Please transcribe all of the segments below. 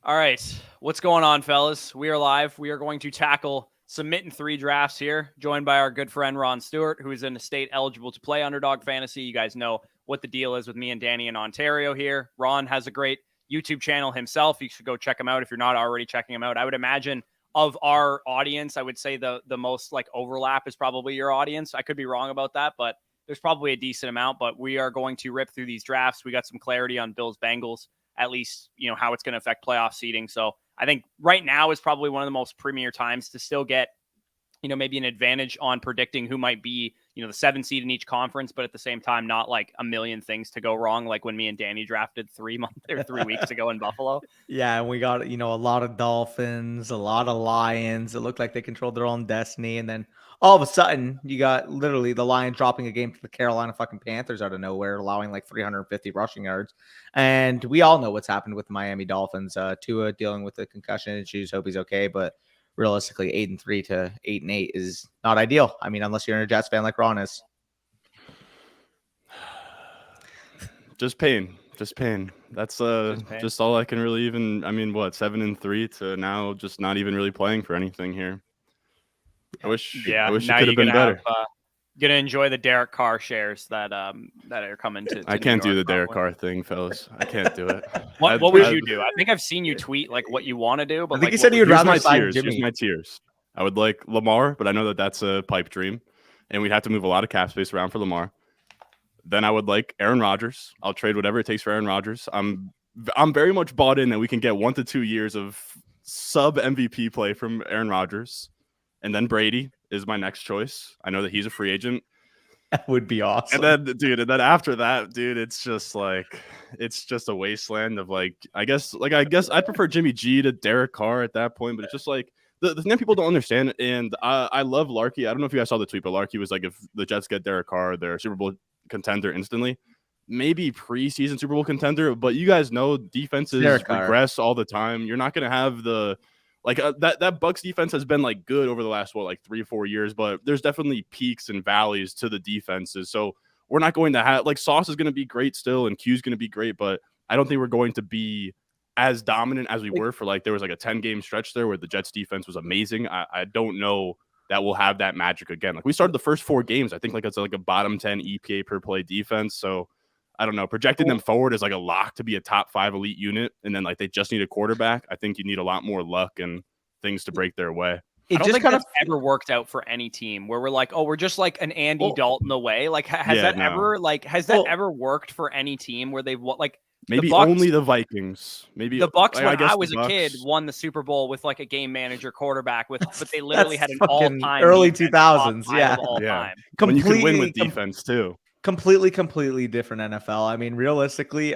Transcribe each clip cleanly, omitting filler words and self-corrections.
All right. What's going on, fellas? We are live. We are going to tackle some Mitten 3 drafts here, joined by our good friend Ron Stewart, who is in a state eligible to play Underdog Fantasy. You guys know what the deal is with me and Danny in Ontario here. Ron has a great YouTube channel himself. You should go check him out if you're not already checking him out. I would imagine of our audience, I would say the most like overlap is probably your audience. I could be wrong about that, but there's probably a decent amount. But we are going to rip through these drafts. We got some clarity on Bills-Bengals, at least, you know, how it's going to affect playoff seeding. So I think right now is probably one of the most premier times to still get, you know, maybe an advantage on predicting who might be, you know, the 7 seed in each conference, but at the same time, not like a million things to go wrong. Like when me and Danny drafted 3 weeks ago in Buffalo. Yeah. And we got, you know, a lot of Dolphins, a lot of Lions. It looked like they controlled their own destiny. And then all of a sudden you got literally the Lions dropping a game to the Carolina fucking Panthers out of nowhere, allowing like 350 rushing yards. And we all know what's happened with the Miami Dolphins. Tua dealing with the concussion issues. Hope he's okay. But realistically, 8-3 to 8-8 is not ideal. I mean, unless you're a Jets fan like Ron is. Just pain. That's just all I can really even. I mean, what 7-3 to now, just not even really playing for anything here. I wish it could have been better. Gonna enjoy the Derek Carr shares that are coming to I can't do the Derek Carr thing, fellas. I can't do it. What would you do? I think I've seen you tweet like what you want to do, but I think like, you said you'd rather my sign tiers. Jimmy. Here's my tiers. I would like Lamar, but I know that that's a pipe dream, and we'd have to move a lot of cap space around for Lamar. Then I would like Aaron Rodgers. I'll trade whatever it takes for Aaron Rodgers. I'm very much bought in that we can get 1 to 2 years of sub MVP play from Aaron Rodgers. And then Brady is my next choice. I know that he's a free agent. That would be awesome. And then after that, dude, it's just a wasteland of I guess I'd prefer Jimmy G to Derek Carr at that point, but it's just like the thing that people don't understand. And I love Larky. I don't know if you guys saw the tweet, but Larky was like, if the Jets get Derek Carr, they're Super Bowl contender instantly. Maybe preseason Super Bowl contender, but you guys know defenses regress all the time. You're not going to have the that Bucs defense has been like good over the last 3 or 4 years, but there's definitely peaks and valleys to the defenses. So we're not going to have Sauce is going to be great still, and Q's going to be great, but I don't think we're going to be as dominant as we were for there was a 10-game stretch there where the Jets defense was amazing. I don't know that we'll have that magic again. We started the first 4 games, I think it's a bottom 10 EPA per play defense. So I don't know, projecting them forward is a lock to be a top 5 elite unit. And then they just need a quarterback. I think you need a lot more luck and things to break their way. I don't think that's ever worked out for any team where we're we're just like an Andy Dalton away. Has that ever worked for any team where they've maybe the Bucs, only the Vikings. Maybe the Bucs when I was a kid won the Super Bowl with a game manager quarterback but they literally had an all-time early 2000s. Yeah. When you could win with defense too. Completely different NFL. I mean, realistically,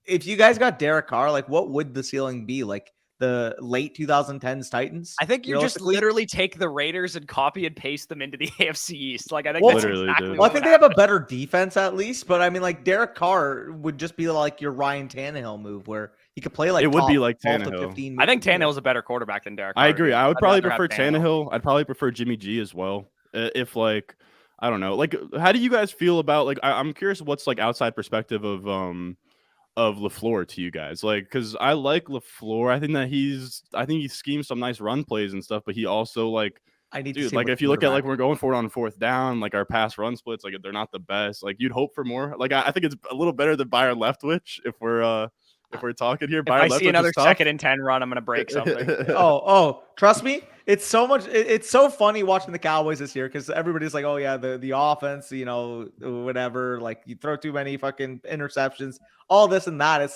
if you guys got Derek Carr, what would the ceiling be? The late 2010s Titans? I think you just literally take the Raiders and copy and paste them into the AFC East. I think that's exactly I think they have a better defense at least, but I mean, Derek Carr would just be your Ryan Tannehill move where he could play it would be like Tannehill. I think Tannehill's a better quarterback than Derek Carr. I agree. I would probably prefer Tannehill. I'd probably prefer Jimmy G as well. If I don't know. How do you guys feel about I'm curious what's outside perspective of LaFleur to you guys? Because I like LaFleur. I think he schemes some nice run plays and stuff, but he also I need to see if you look at we're going for it on 4th down, our pass run splits, they're not the best. You'd hope for more. I think it's a little better than Byron Leftwich if we're talking here. If I see another 2nd and 10 run, I'm gonna break something. oh, trust me. It's so much. It's so funny watching the Cowboys this year because everybody's like, oh yeah, the offense, whatever. You throw too many fucking interceptions, all this and that. It's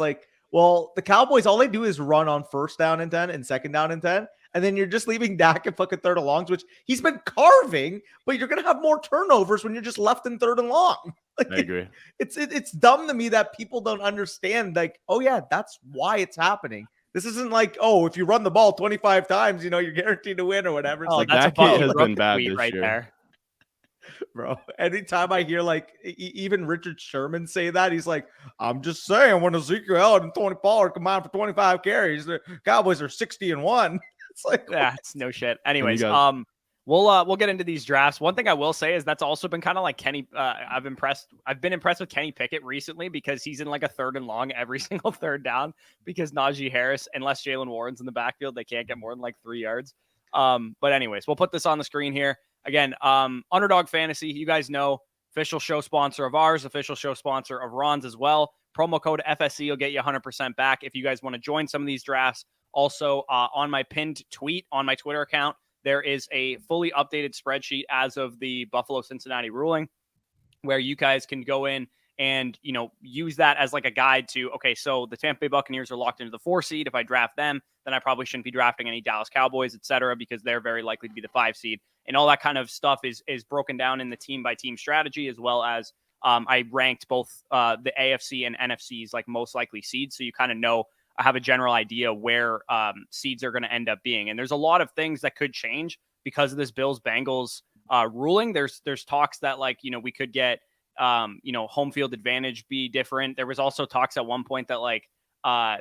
well, the Cowboys, all they do is run on 1st down and 10 and 2nd down and 10. And then you're just leaving Dak and fucking 3rd and longs, which he's been carving, but you're going to have more turnovers when you're just left in 3rd and long. I agree. It's dumb to me that people don't understand, oh yeah, that's why it's happening. This isn't if you run the ball 25 times, you're guaranteed to win or whatever. It's that kid has been bad this year. There. Bro, anytime I hear even Richard Sherman say that, he's like, I'm just saying when Ezekiel Elliott and Tony Pollard combine for 25 carries, the Cowboys are 60-1. It's yeah, it's no shit. Anyways, We'll get into these drafts. One thing I will say is that's also been kind of like Kenny. I've been impressed with Kenny Pickett recently because he's in like a 3rd and long every single 3rd down because Najee Harris, unless Jalen Warren's in the backfield, they can't get more than like 3 yards. But anyways, we'll put this on the screen here again. Underdog Fantasy, you guys know, official show sponsor of ours, official show sponsor of Ron's as well. Promo code FSC will get you 100% back if you guys want to join some of these drafts. Also, on my pinned tweet on my Twitter account, there is a fully updated spreadsheet as of the Buffalo-Cincinnati ruling where you guys can go in and, use that as like a guide to, okay, so the Tampa Bay Buccaneers are locked into the 4 seed. If I draft them, then I probably shouldn't be drafting any Dallas Cowboys, et cetera, because they're very likely to be the 5 seed. And all that kind of stuff is broken down in the team-by-team strategy, as well as I ranked both the AFC and NFC's like most likely seeds. So you kind of know, I have a general idea where seeds are going to end up being. And there's a lot of things that could change because of this Bills-Bengals ruling. There's talks that we could get, home field advantage be different. There was also talks at one point that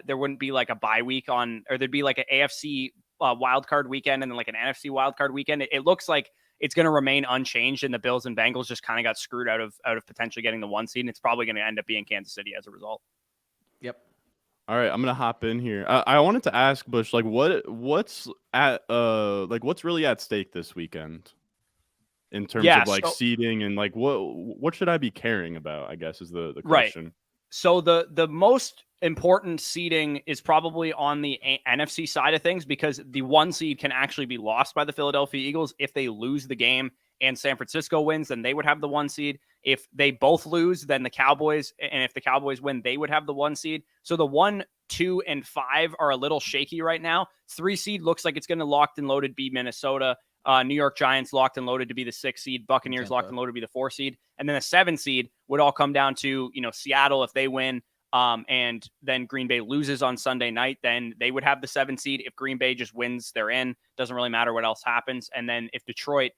there wouldn't be like a bye week or there'd be like an AFC wildcard weekend and then like an NFC wildcard weekend. It looks like it's going to remain unchanged, and the Bills and Bengals just kind of got screwed out of potentially getting the 1 seed. And it's probably going to end up being Kansas City as a result. Yep. All right, I'm gonna hop in here. I wanted to ask Bush, what's really at stake this weekend in terms of seeding and what should I be caring about? I guess is the question. Right. So the most important seeding is probably on the NFC side of things because the 1 seed can actually be lost by the Philadelphia Eagles if they lose the game and San Francisco wins, then they would have the 1 seed. If they both lose, then the Cowboys, and if the Cowboys win, they would have the 1 seed. So the 1, 2, and 5 are a little shaky right now. 3 seed looks like it's going to locked and loaded be Minnesota. New York Giants locked and loaded to be the 6 seed. Buccaneers locked and loaded to be the 4 seed. And then the 7 seed would all come down to, Seattle if they win. And then Green Bay loses on Sunday night, then they would have the 7 seed. If Green Bay just wins, they're in. Doesn't really matter what else happens. And then if Detroit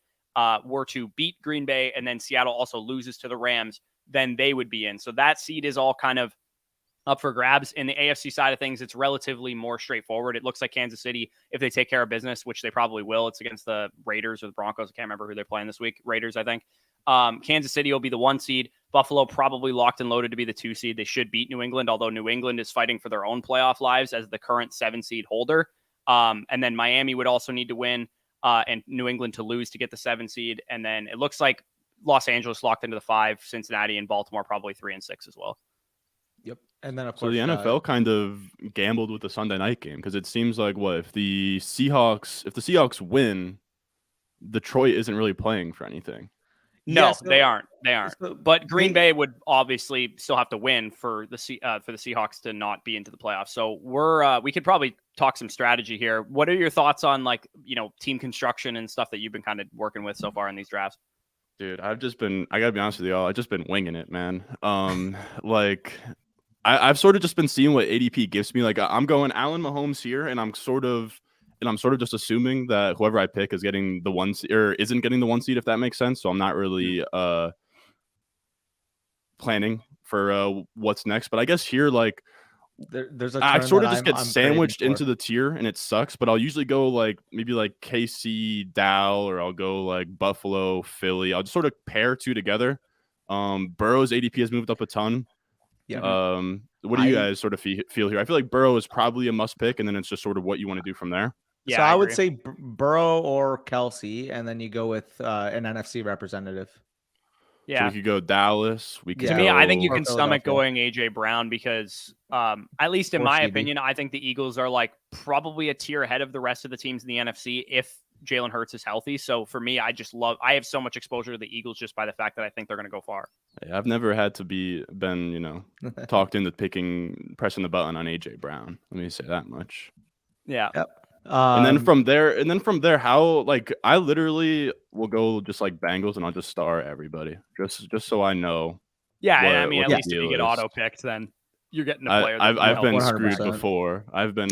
were to beat Green Bay and then Seattle also loses to the Rams, then they would be in. So that seed is all kind of up for grabs. In the AFC side of things, it's relatively more straightforward. It looks like Kansas City, if they take care of business, which they probably will, it's against the Raiders or the Broncos. I can't remember who they're playing this week. Raiders, I think. Kansas City will be the 1 seed. Buffalo probably locked and loaded to be the 2 seed. They should beat New England, although New England is fighting for their own playoff lives as the current 7 seed holder. And then Miami would also need to win and New England to lose to get the 7 seed. And then it looks like Los Angeles locked into the 5, Cincinnati and Baltimore probably 3 and 6 as well. Yep. And then, of course, so the NFL kind of gambled with the Sunday night game because it seems like if the Seahawks win, Detroit isn't really playing for anything. No, they aren't. But Green Bay would obviously still have to win for the Seahawks to not be into the playoffs. So we could probably talk some strategy here. What are your thoughts on team construction and stuff that you've been kind of working with so far in these drafts? Dude, I gotta be honest with y'all, I've just been winging it, man. I've sort of just been seeing what ADP gives me. I'm going Allen Mahomes here, and I'm sort of just assuming that whoever I pick is getting the 1 seed or isn't getting the 1 seed, if that makes sense. So I'm not really planning for what's next. But I guess here, there's I sort of just get sandwiched into the tier, and it sucks. But I'll usually go maybe KC, Dow, or I'll go Buffalo, Philly. I'll just sort of pair 2 together. Burrow's ADP has moved up a ton. Yeah. What do you guys sort of feel here? I feel like Burrow is probably a must pick, and then it's just sort of what you want to do from there. Yeah, so I would say Burrow or Kelce, and then you go with an NFC representative. Yeah, so we could go Dallas. To me, I think you can stomach going AJ Brown because, at least in my opinion, I think the Eagles are probably a tier ahead of the rest of the teams in the NFC if Jalen Hurts is healthy. So for me, I have so much exposure to the Eagles just by the fact that I think they're going to go far. Yeah, I've never had to been talked into pressing the button on AJ Brown. Let me say that much. Yeah. Yep. And then from there, how I literally will go just Bengals and I'll just star everybody just so I know. Yeah, at least if you get auto picked, then you're getting a player. I've been 100%. Screwed before. I've been.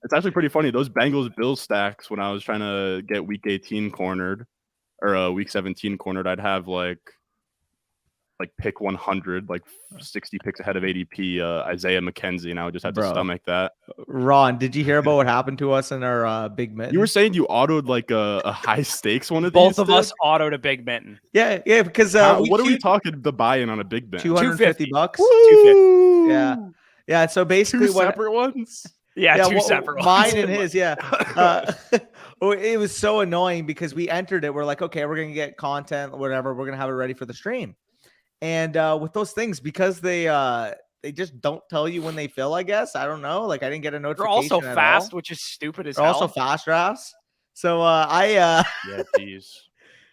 It's actually pretty funny. Those Bengals Bills stacks when I was trying to get week 18 cornered or week 17 cornered, I'd have like pick 100, like 60 picks ahead of ADP, Isaiah McKenzie, and I would just have to Bro. stomach that. Ron, did you hear about what happened to us in our big Mitten? You were saying you autoed like a high stakes one of Both these. of us autoed a big Mitten. Yeah, because what are we talking the buy-in on a big bet? $250. $250. Yeah, yeah. So basically, Two separate ones. Yeah, two separate ones. Mine and his. Yeah. It was so annoying because we entered it. We're like, okay, we're gonna get content, whatever. We're gonna have it ready for the stream. And with those things, because they just don't tell you when they fill. I guess I don't know. Like I didn't get a notification. They're also fast, which is stupid as They're hell. also fast drafts. So yeah, geez.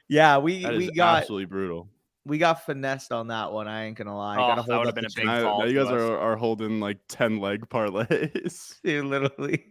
Yeah, That we is got absolutely brutal. we got finessed on that one. I ain't gonna lie. Oh, Gotta that hold would up have been the a big chin. fall. Now you to guys us. are holding like 10 leg parlays. Dude, literally,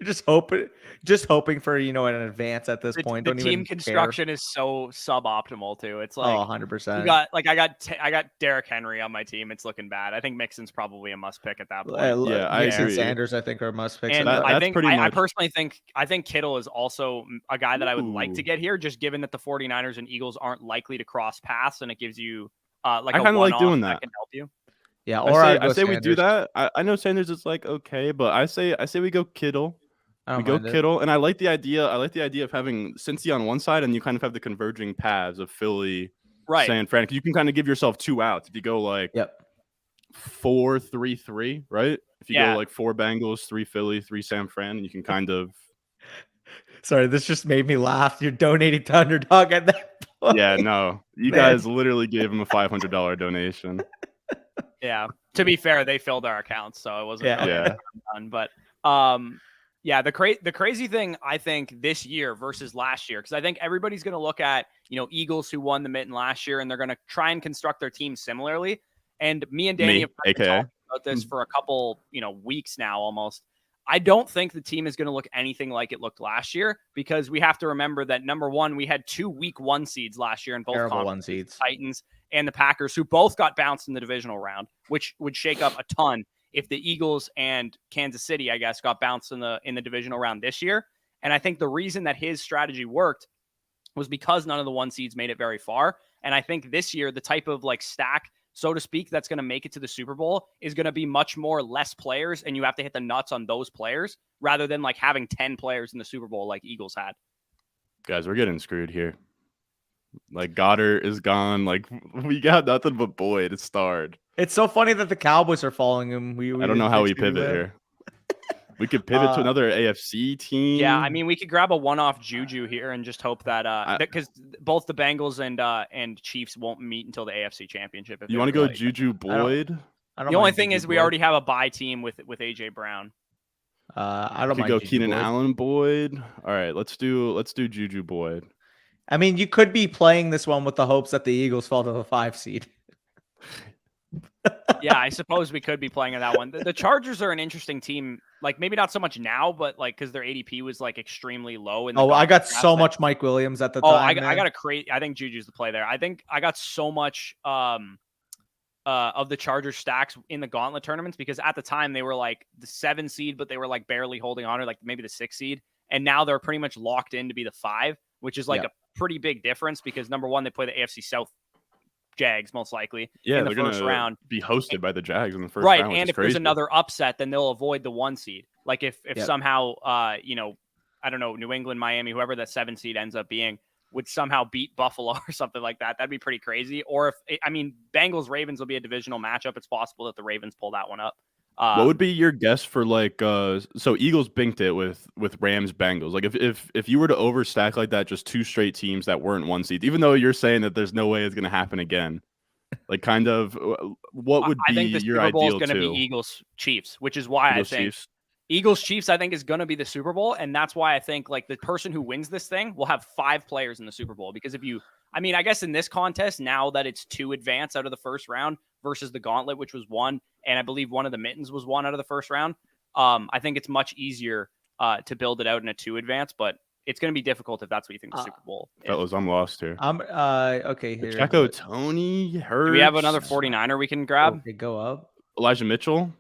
just hoping for an advance at this point. The Don't team even care. construction is so suboptimal too. It's like 100%. you got like I got Derrick Henry on my team. It's looking bad. I think Mixon's probably a must pick at that point. Yeah, I Mixon, agree. Sanders, I think are must picks. And That- I that's think pretty I much- personally think Kittle is also a guy that I would like to Ooh. get here, just given that the 49ers and Eagles aren't likely to cross paths, and it gives you like I a kinda like one-off doing that that. can help you. Yeah, or I say we do that. I know Sanders is like okay, but I say we go Kittle. We go Kittle, and I like the idea. I like the idea of having Cincy on one side, and you kind of have the converging paths of Philly, Right. San Fran. You can kind of give yourself 2 outs if you go like Yep. 4-3-3, right? If you Yeah. go like 4 Bengals, 3 Philly, 3 San Fran, and you can kind of Sorry, this just made me laugh. You're donating to Underdog at that point. yeah, no, you Man. guys literally gave him a $500 donation. Yeah. To be fair, they filled our accounts, so it wasn't Yeah. really Yeah. done. But yeah, the crazy thing I think this year versus last year, because I think everybody's going to look at Eagles who won the Mitten last year, and they're going to try and construct their team similarly. And me and Danny Me, have been aka. talking about this for a couple weeks now almost. I don't think the team is going to look anything like it looked last year, because we have to remember that number one, we had 2 week 1 seeds last year in both Terrible 1 conferences, seeds. Titans and the Packers, who both got bounced in the divisional round, which would shake up a ton if the Eagles and Kansas City, I guess, got bounced in the divisional round this year. And I think the reason that his strategy worked was because none of the 1 seeds made it very far. And I think this year, the type of stack, so to speak, that's going to make it to the Super Bowl is going to be much more less players, and you have to hit the nuts on those players rather than having 10 players in the Super Bowl like Eagles had. Guys, we're getting screwed here. Like Goddard is gone. Like we got nothing but Boyd to start. It's so funny that the Cowboys are following him. I don't know how we pivot here. We could pivot to another AFC team. Yeah, I mean, we could grab a one-off Juju here and just hope that because both the Bengals and Chiefs won't meet until the AFC Championship. If You want to go Juju Boyd? The only thing is we already have a bye team with AJ Brown. I don't We mind. go Juju Keenan Boyd. Allen Boyd. All right, let's do Juju Boyd. I mean, you could be playing this one with the hopes that the Eagles fall to the 5 seed. Yeah, I suppose we could be playing in that one. The Chargers are an interesting team. Maybe not so much now, but because their ADP was extremely low. I got so much Mike Williams at the time. I got a crate. I think Juju's the play there. I think I got so much of the Chargers stacks in the gauntlet tournaments because at the time they were the 7 seed, but they were barely holding on, or maybe the 6 seed, and now they're pretty much locked in to be the 5, which is a pretty big difference because number one, they play the AFC South Jags most likely in the first round. Be hosted by the Jags in the first right, round. and if there's another upset, then they'll avoid the 1 seed. If somehow I don't know, New England, Miami, whoever that 7 seed ends up being, would somehow beat Buffalo or something like that, that'd be pretty crazy. Or Bengals Ravens will be a divisional matchup. It's possible that the Ravens pull that one up. What would be your guess for so Eagles binked it with Rams Bengals? If you were to overstack like that, just 2 straight teams that weren't 1 seed, even though you're saying that there's no way it's going to happen again, what would I think be the your Super Bowl is ideal going to be Eagles Chiefs, which is why I think Eagles Chiefs I think is going to be the Super Bowl, and that's why I think the person who wins this thing will have 5 players in the Super Bowl, because I guess in this contest, now that it's 2 advance out of the first round versus the gauntlet, which was 1, and I believe one of the Mittens was 1 out of the first round, I think it's much easier to build it out in a 2 advance, but it's going to be difficult if that's what you think the Super Bowl is. Fellas, I'm lost here. I'm okay here. Checo Tony Hurts. Do we have another 49er we can grab? Okay, go up. Elijah Mitchell?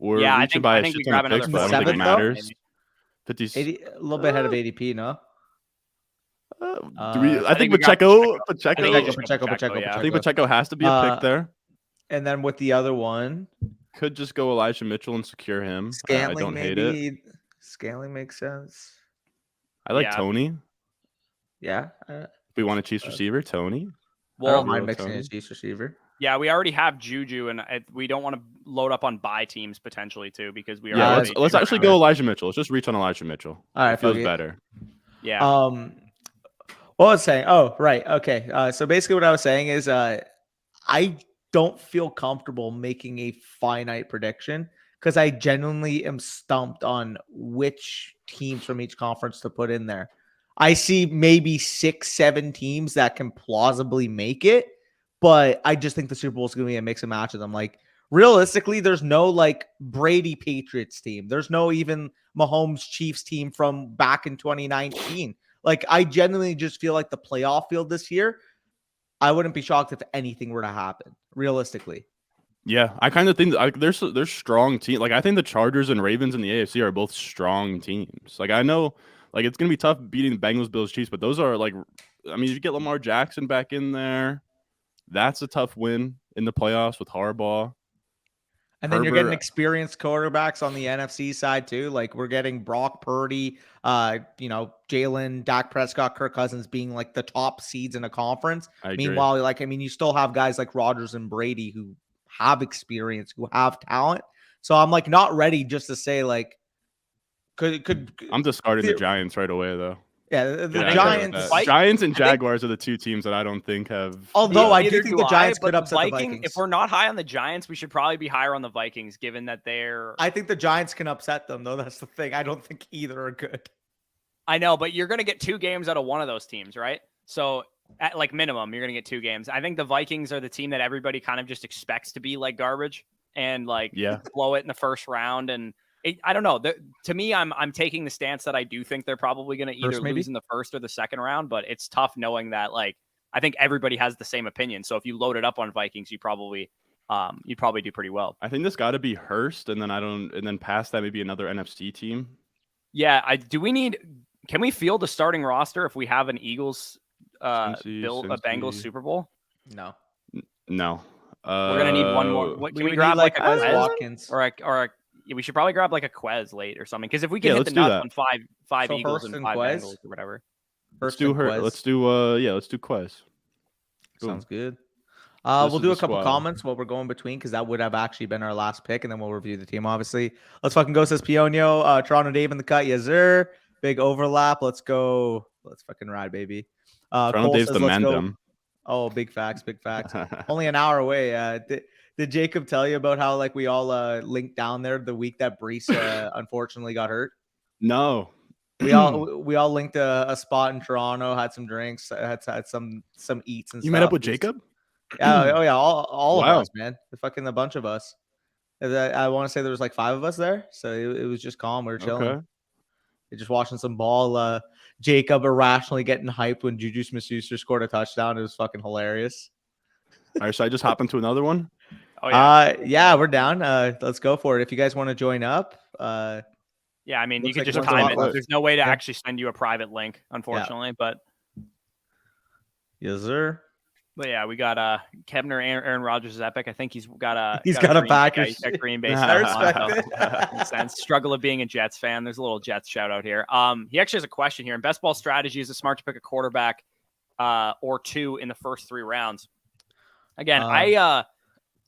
Yeah, I think we grab another picks, but I don't think it 7th though? matters. 80, a little bit ahead of ADP, no? Do we? I think we got Pacheco. Pacheco. Yeah. I think Pacheco has to be a pick there. And then with the other one, Could just go Elijah Mitchell and secure him. I Scantling don't hate it. maybe. Scantling makes sense. I like Tony. Yeah. If we want a Chiefs receiver, Tony. I don't mind mixing a Chiefs receiver. Yeah, we already have Juju, and we don't want to load up on bye teams potentially too because we are. Yeah, let's actually go Elijah Mitchell. Let's just reach on Elijah Mitchell. All right, it feels better. Yeah. What was I saying? Oh, right. Okay. So basically, what I was saying is, I don't feel comfortable making a finite prediction because I genuinely am stumped on which teams from each conference to put in there. I see maybe 6-7 teams that can plausibly make it, but I just think the Super Bowl is going to be a mix and match of them. Like, realistically, there's no like Brady Patriots team. There's no even Mahomes Chiefs team from back in 2019. Like, I genuinely just feel like the playoff field this year, I wouldn't be shocked if anything were to happen, realistically. Yeah, I kind of think there's strong teams. Like, I think the Chargers and Ravens in the AFC are both strong teams. Like, I know, like, it's going to be tough beating the Bengals, Bills, Chiefs, but those are, like, I mean, if you get Lamar Jackson back in there, that's a tough win in the playoffs with Harbaugh. And then you're getting experienced quarterbacks on the NFC side too. Like, we're getting Brock Purdy, Jalen, Dak Prescott, Kirk Cousins being like the top seeds in a conference. Meanwhile, you still have guys like Rodgers and Brady who have experience, who have talent. So I'm like not ready just to say like I'm discarding the Giants right away though. Yeah, the Giants and Jaguars are the two teams that I don't think have. Although I do think the Giants could upset the Vikings. If we're not high on the Giants, we should probably be higher on the Vikings, given that they're. I think the Giants can upset them, though. That's the thing. I don't think either are good. I know, but you're going to get 2 games out of one of those teams, right? So at like minimum, you're going to get 2 games. I think the Vikings are the team that everybody kind of just expects to be like garbage and like blow it in the first round and. I don't know. To me, I'm taking the stance that I do think they're probably going to either lose in the first or the second round, but it's tough knowing that like I think everybody has the same opinion. So if you load it up on Vikings, you'd probably do pretty well. I think this got to be Hurst, and then past that maybe another NFC team. Yeah, can we field a starting roster if we have an Eagles Bengals Super Bowl? No. We're gonna need one more. Can we grab like a Quez Watkins or we should probably grab like a Quez late or something because if we can hit the nuts on five Eagles and 5 Bengals or whatever. Let's do Quez. Sounds good. We'll do a couple comments while we're going between because that would have actually been our last pick, and then we'll review the team. Obviously, let's fucking go. Says Pionio, Toronto Dave in the cut. Yes, sir. Big overlap. Let's go. Let's fucking ride, baby. Toronto Dave's the mandem. Oh, big facts. Only an hour away. Did Jacob tell you about how like we all linked down there the week that Brees unfortunately got hurt? No. We all linked a spot in Toronto, had some drinks, had some eats and stuff. You met up with Jacob? Yeah, all of us, man. A bunch of us. I want to say there was like 5 of us there, so it was just calm. We were chilling. Okay. Just watching some ball. Jacob irrationally getting hyped when Juju Smith-Schuster scored a touchdown. It was fucking hilarious. All right, so I just hop into another one. Oh yeah. Yeah, we're down. Let's go for it. If you guys want to join up. Yeah, I mean, you could just time it. There's no way to actually send you a private link, unfortunately. But yes, sir. But yeah, we got Kebner, Aaron Rodgers is epic. I think he's got a Packers. He's got Green Bay. I respect it. Struggle of being a Jets fan. There's a little Jets shout out here. He actually has a question here. In best ball strategy, is it smart to pick a quarterback or 2 in the first 3 rounds? Again,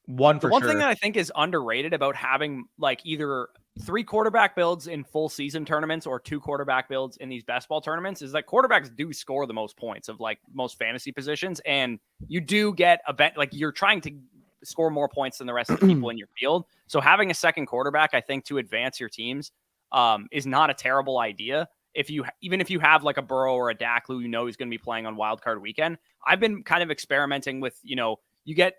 one thing that I think is underrated about having like either 3 quarterback builds in full season tournaments or 2 quarterback builds in these best ball tournaments is that quarterbacks do score the most points of like most fantasy positions. And you do get a bet, like you're trying to score more points than the rest of the people in your field. So having a second quarterback, I think to advance your teams is not a terrible idea. Even if you have like a Burrow or a Dak who you know is going to be playing on wild card weekend, I've been kind of experimenting with, if you get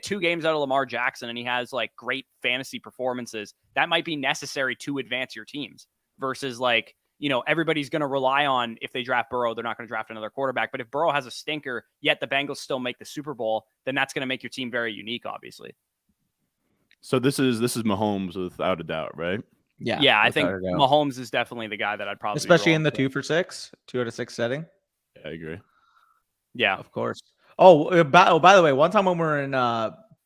2 games out of Lamar Jackson and he has like great fantasy performances, that might be necessary to advance your teams versus like, everybody's going to rely on if they draft Burrow, they're not going to draft another quarterback. But if Burrow has a stinker, yet the Bengals still make the Super Bowl, then that's going to make your team very unique, obviously. So this is Mahomes without a doubt, right? Yeah. I think Mahomes is definitely the guy that I'd probably, especially in the 2 for 6, 2 out of 6 setting. Yeah. I agree. Yeah. Of course. By the way, one time when we were in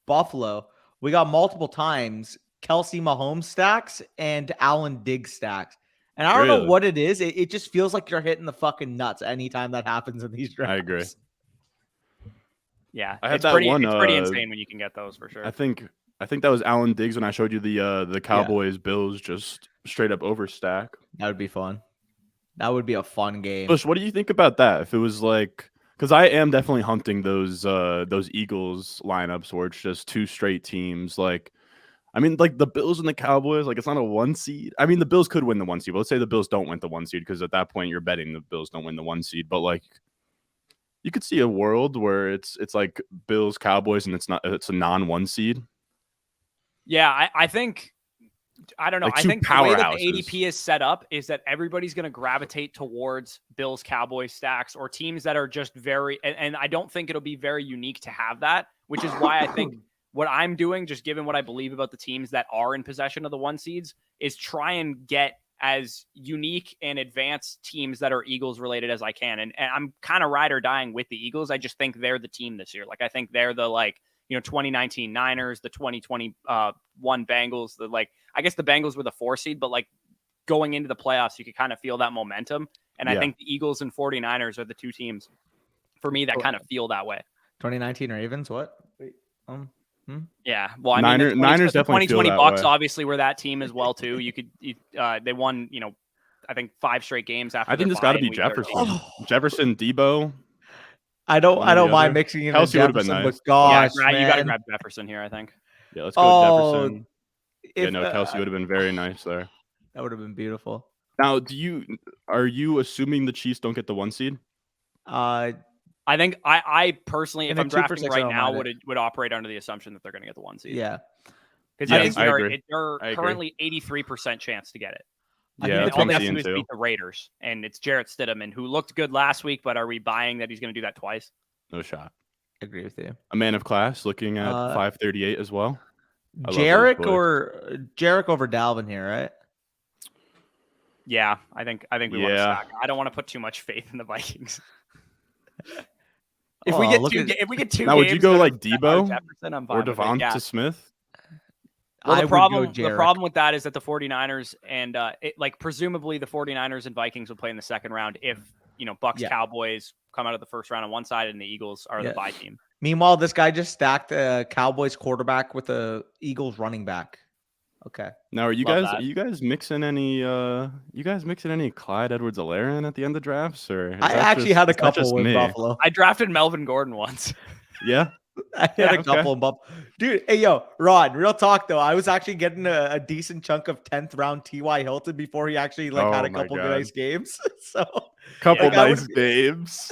Buffalo, we got multiple times Kelce Mahomes stacks and Allen Diggs stacks. And I don't know Really? what it is. It just feels like you're hitting the fucking nuts anytime that happens in these drafts. I agree. Yeah. I had It's that pretty, one, it's pretty insane when you can get those for sure. I think that was Allen Diggs when I showed you the Cowboys Bills just straight up overstack. That would be fun. That would be a fun game. Bush, what do you think about that? If it was like, because I am definitely hunting those Eagles lineups where it's just two straight teams. Like, I mean, like the Bills and the Cowboys, like it's not a 1 seed. I mean, the Bills could win the 1 seed, but let's say the Bills don't win the 1 seed because at that point you're betting the Bills don't win the 1 seed. But like, you could see a world where it's like Bills Cowboys and it's a non-1 seed. Yeah, I think. I don't know. Like I two think the way that the powerhouses. ADP is set up is that everybody's going to gravitate towards Bills Cowboys stacks or teams that are just very, and I don't think it'll be very unique to have that, which is why I think what I'm doing, just given what I believe about the teams that are in possession of the 1 seeds, is try and get as unique and advanced teams that are Eagles related as I can. And I'm kind of ride or dying with the Eagles. I just think they're the team this year. Like, I think they're the 2019 Niners, the 2021 Bengals, I guess the Bengals were the 4 seed, but like going into the playoffs, you could kind of feel that momentum. And I think the Eagles and 49ers are the 2 teams for me that kind of feel that way. 2019 Ravens, what? Wait, Yeah, well, I mean, Niners the definitely 2020 feel that Bucks way. obviously were that team as well too. They won, I think 5 straight games after. I think it's got to be Jefferson. Jefferson, Debo. I don't mind mixing in Kelce would have been Jefferson, nice. but gosh, yeah, you got to man. grab Jefferson here, I think. Yeah, let's go Jefferson. If, Kelce would have been very nice there. That would have been beautiful. Now, are you assuming the Chiefs don't get the 1 seed? I think I personally, if I'm drafting right now, would operate under the assumption that they're going to get the 1 seed. Yeah, because I think they're currently 83% chance to get it. Yeah, all they have to do is beat the Raiders, and it's Jarrett Stidham, who looked good last week. But are we buying that he's going to do that twice? No shot. Agree with you. A man of class, looking at 538 as well. Jarek over Dalvin here, right? Yeah, I think we want to stack. I don't want to put too much faith in the Vikings. If we get two, now would you go like Debo Jefferson, I'm or fine Devonta Smith? Well, the problem with that is that the 49ers and presumably the 49ers and Vikings will play in the second round if Bucks Cowboys come out of the first round on one side and the Eagles are the bye team. Meanwhile, this guy just stacked a Cowboys quarterback with a Eagles running back. Okay. Now, are you guys mixing any Clyde Edwards-Helaire at the end of drafts, or I actually had a couple with Buffalo. I drafted Melvin Gordon once. Yeah. I had a couple in Buffalo. Dude, hey, yo, Ron, real talk, though. I was actually getting a decent chunk of 10th round T.Y. Hilton before he actually had a couple nice games. So nice games.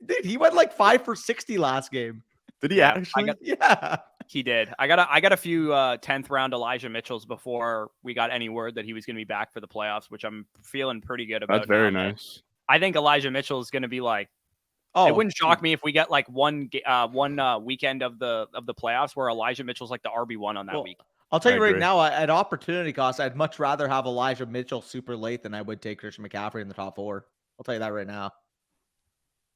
Dude, he went 5 for 60 last game. Did he actually? Yeah. He did. I got a few 10th round Elijah Mitchells before we got any word that he was going to be back for the playoffs, which I'm feeling pretty good about. That's very nice. I think Elijah Mitchell is going to be it wouldn't shock me if we get one weekend of the playoffs where Elijah Mitchell's the RB1 on that week. I'll tell you right now, at opportunity cost, I'd much rather have Elijah Mitchell super late than I would take Christian McCaffrey in the top 4. I'll tell you that right now.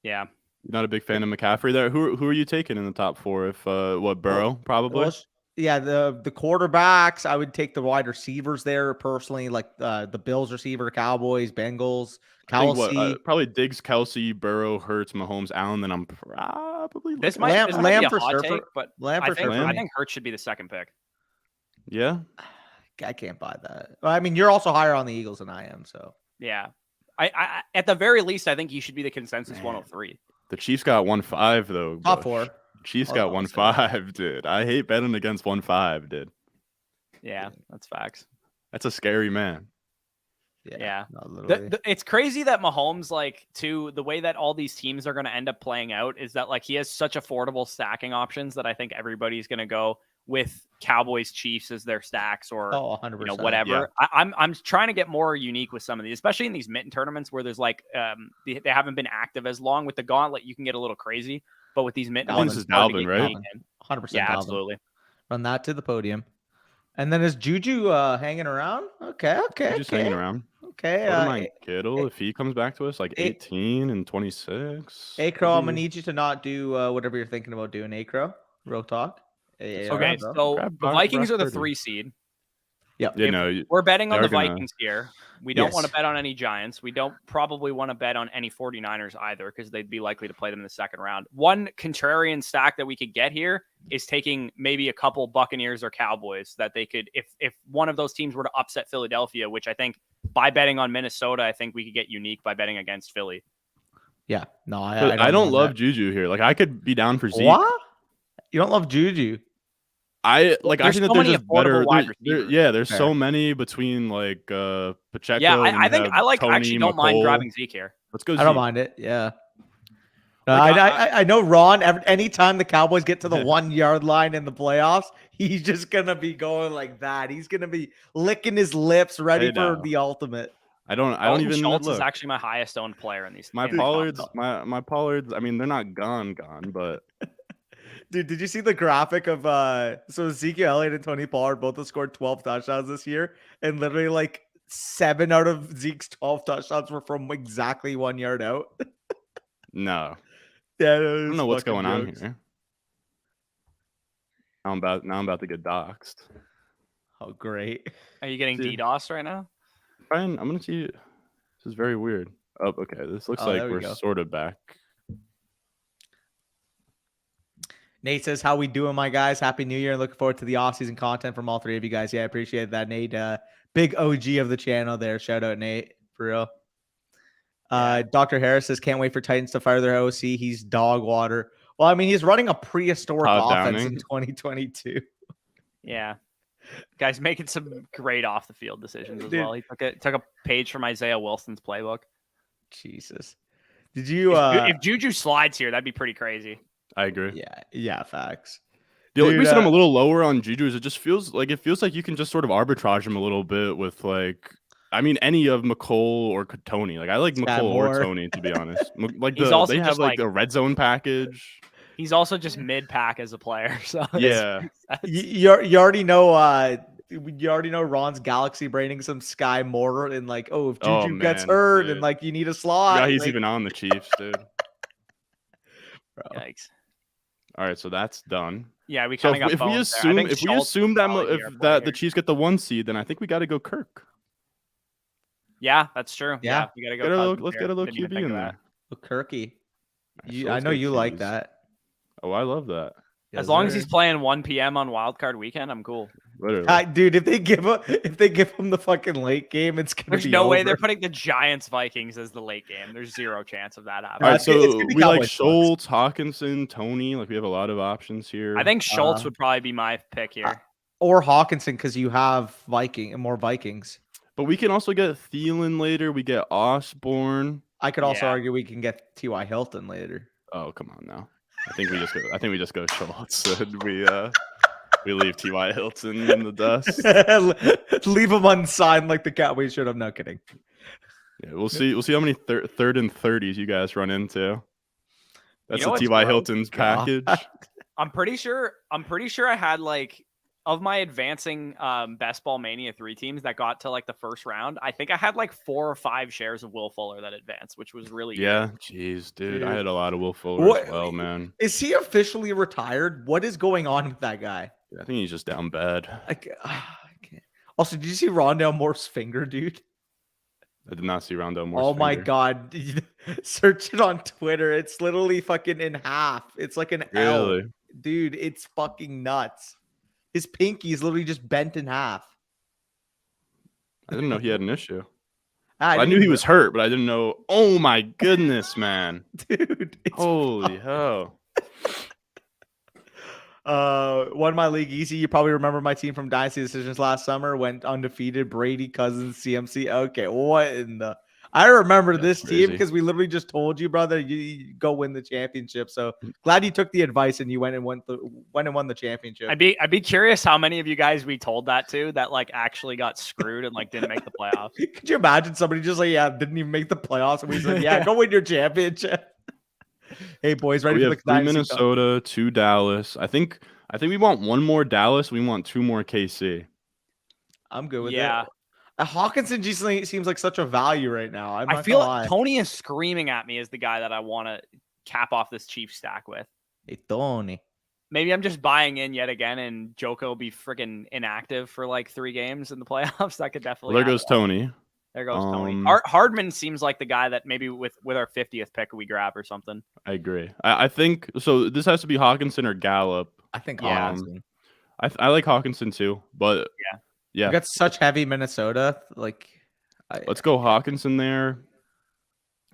Yeah. You're not a big fan of McCaffrey there. Who are you taking in the top 4? If Burrow probably? The quarterbacks. I would take the wide receivers there personally, the Bills receiver, Cowboys, Bengals, Kelce. Probably Diggs, Kelce, Burrow, Hurts, Mahomes, Allen. Then I'm probably this might be a hot take, but I think Hurts should be the second pick. Yeah, I can't buy that. Well, I mean, you're also higher on the Eagles than I am, so yeah. I at the very least, I think he should be the consensus 103. The Chiefs got 1-5 though. Top 4. Chiefs got 1-5, dude. I hate betting against 1-5, dude. Yeah, that's facts. That's a scary man. Yeah. It's crazy that Mahomes, the way that all these teams are going to end up playing out is that he has such affordable stacking options that I think everybody's going to go with Cowboys Chiefs as their stacks or 100%. whatever. Yeah. I'm trying to get more unique with some of these, especially in these Mitten tournaments where there's they haven't been active as long. With the Gauntlet, you can get a little crazy, but with these Mitten ones, it's Dalvin, right? 100%. Yeah, Dalvin. absolutely. Run that to the podium. And then is Juju hanging around? Okay. Just hanging around. Okay. I wouldn't mind Kittle if he comes back to us like 18 and 26. Acro, I'm gonna need you to not do whatever you're thinking about doing. Acro, real talk. Okay, bro. so Grab the Vikings are the 30. 3 seed. Yep. You If know, we're betting on they're the gonna- Vikings here. We don't want to Yes. bet on any Giants. We don't probably want to bet on any 49ers either because they'd be likely to play them in the second round. One contrarian stack that we could get here is taking maybe a couple Buccaneers or Cowboys that they could, if one of those teams were to upset Philadelphia, which I think by betting on Minnesota, I think we could get unique by betting against Philly. Yeah. No, I don't love that. Juju here. Like I could be down for Zeke. What? You don't love Juju? I There's think that so there's many just better. affordable wide receivers. There's Fair. so many between like Pacheco. Yeah, and I think have I like Tony, actually don't mind McCole. grabbing Zeke here. Let's go. I don't Zeke. mind it. Yeah. No, Like, I know Ron. Anytime the Cowboys get to the 1 yard line in the playoffs, he's just gonna be going like that. He's gonna be licking his lips, ready I for know. the ultimate. I don't Dalton even Schultz look. is actually my highest owned player in these. My in the Pollards, comp. my Pollards. I mean, they're not gone, but Dude, did you see the graphic of so Ezekiel Elliott and Tony Pollard both have scored 12 touchdowns this year, and literally like 7 out of Zeke's 12 touchdowns were from exactly 1 yard out. no. Yeah, I don't know what's going on here. Now I'm about to get doxxed. Oh, great. Are you getting Dude. DDoS right now? Brian, I'm gonna see. This is very weird. Oh, okay. This looks like there we we're go. sort of back. Nate says, how we doing, my guys? Happy New Year and looking forward to the off-season content from all three of you guys. Yeah, I appreciate that, Nate. Big OG of the channel there. Shout out, Nate, for real. Dr. Harris says, can't wait for Titans to fire their OC. He's dog water. Well, I mean, he's running a prehistoric offense in 2022. Yeah. Guy's making some great off the field decisions as Dude. well. He took a page from Isaiah Wilson's playbook. Jesus. Did you If Juju slides here, that'd be pretty crazy. I agree. Yeah, facts. The only Dude, reason I'm a little lower on Juju is it feels like you can just sort of arbitrage him a little bit with like, I mean, any of McCole or Tony. Like I like Scott McCole Moore. or Tony, to be honest. Like He's also they have just, like like- a red zone package. He's also just mid pack as a player. So Yeah. You already know you already know Ron's galaxy braining some Sky Mortar and like, oh, if Oh, Juju gets man, hurt dude. and like you need a slot. Yeah, he's like, even on the Chiefs, dude. bro. yikes. All right, so that's done. Yeah, we So kind of got if we boned there. I assume think if we Schultz assume would that probably be our play that the here. Chiefs get the 1 seed, then I think we got to go Kirk. Yeah, that's true. Yeah. You gotta go. Get a little, Cousins let's here. get a little Didn't even QB think in of there. that. Oh, Kirky. Nice. I Let's know go you like Chiefs. that. Oh, I love that. As long as he's playing 1 p.m. on Wildcard Weekend, I'm cool. Literally. Dude, if they give him the fucking late game, it's gonna There's be no way over. they're putting the Giants Vikings as the late game. There's zero chance of that All happening. right, it's gonna so be we like Cowboys Bucks. Schultz, Hawkinson, Tony. Like we have a lot of options here. I think Schultz Uh, would probably be my pick here. Or Hawkinson because you have more Vikings. but we can also get Thielen later. We get Osborne. I could also Yeah. argue we can get T.Y. Hilton later. Oh, come on now. I think we just go Schultz and we leave T.Y. Hilton in the dust. Leave him unsigned like the Cowboys should have. No kidding. Yeah, we'll see how many third and 30s you guys run into. That's know the what's T.Y. gross? Hilton's package. I'm pretty sure I had like of my advancing best ball mania 3 teams that got to like the first round. I think I had like 4 or 5 shares of Will Fuller that advanced, which was really Yeah, jeez, dude. I Dude. had a lot of Will Fuller What- as well, man. Is he officially retired? What is going on with that guy? I think he's just down bad. I can't. Also, did you see Rondell Moore's finger, dude? I did not see Rondell Moore's Oh my finger. god. Search it on Twitter. It's literally fucking in half. It's like an L. Really? Dude, it's fucking nuts. His pinky is literally just bent in half. I didn't know he had an issue. I I knew he was hurt, but I didn't know. Oh my goodness, man! dude. It's Holy hell! Won my league easy. You probably remember my team from Dynasty Decisions last summer. Went undefeated. Brady, Cousins, CMC. Okay, what in the? I remember That's this team crazy. because we literally just told you, brother, you go win the championship. So glad you took the advice and you went and won the championship. I'd be curious how many of you guys we told that to that like actually got screwed and like didn't make the playoffs. Could you imagine somebody just like, yeah, didn't even make the playoffs, and we said, yeah, go win your championship. Hey boys, ready We for have the 3 dynasty Minnesota, 2 Dallas. I think we want 1 more Dallas. We want 2 more KC. I'm good with Yeah. it. Hawkinson just seems like such a value right now. I feel like Tony is screaming at me as the guy that I want to cap off this Chiefs stack with. Hey, Tony. Maybe I'm just buying in yet again, and Joko will be freaking inactive for like 3 games in the playoffs. That could definitely. Well, there goes Tony. There goes Tony. Hardman seems like the guy that maybe with our 50th pick we grab or something. I agree. I think so. This has to be Hawkinson or Gallup. I think Hawkinson. I like Hawkinson too, but yeah. We got such heavy Minnesota. Like, let's go Hawkinson there.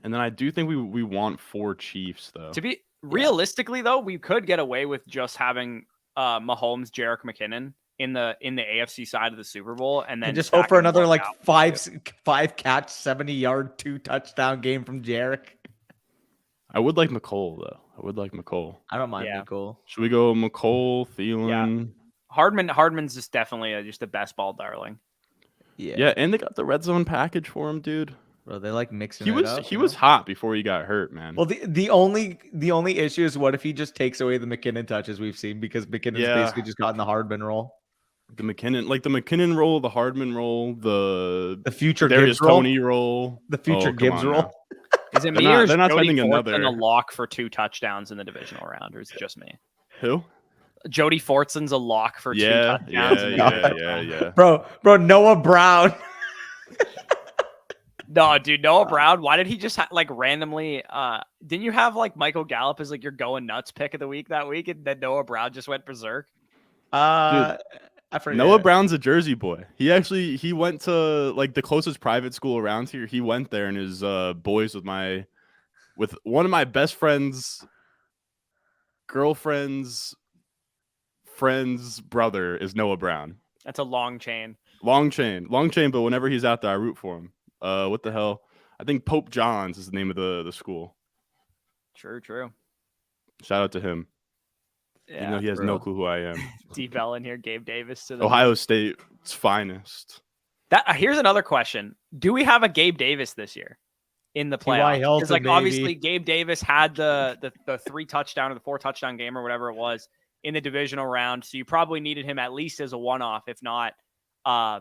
And then I do think we want 4 Chiefs though. To be realistically though, we could get away with just having Mahomes, Jerick McKinnon in the AFC side of the Super Bowl, and then just hope for another like 5 catch, 70-yard, 2 touchdown game from Jerick. I would like McColl though. I don't mind McColl. Should we go McColl, Thielen? Yeah. Hardman's just definitely just a best ball darling. Yeah, and they got the red zone package for him, dude. Bro, they like mixing it up. He was hot before he got hurt, man. Well, the only issue is what if he just takes away the McKinnon touches we've seen, because McKinnon's basically just gotten the Hardman role. The McKinnon role, the Hardman role, the future Gibbs Tony role, the future Gibbs role. Is it me or is Jody Fortson a lock for 2 touchdowns in the divisional round, or is it just me? Who? Jody Fortson's a lock for 2 touchdowns. Yeah. Bro, Noah Brown. No, dude, Noah Brown. Why did he just randomly? Didn't you have like Michael Gallup as like your going nuts pick of the week that week, and then Noah Brown just went berserk? Dude, I forget. Noah Brown's a Jersey boy. He went to like the closest private school around here. He went there and his boys with one of my best friends' girlfriend's friend's brother is Noah Brown. That's a long chain. Long chain. But whenever he's out there, I root for him. What the hell? I think Pope John's is the name of the school. True. Shout out to him. Yeah, even though he has no clue who I am. Deep L in here, Gabe Davis to the Ohio State's finest. Here's another question: do we have a Gabe Davis this year in the playoffs? Because obviously Gabe Davis had the 3 touchdown or the 4 touchdown game or whatever it was in the divisional round, so you probably needed him at least as a one-off, if not, a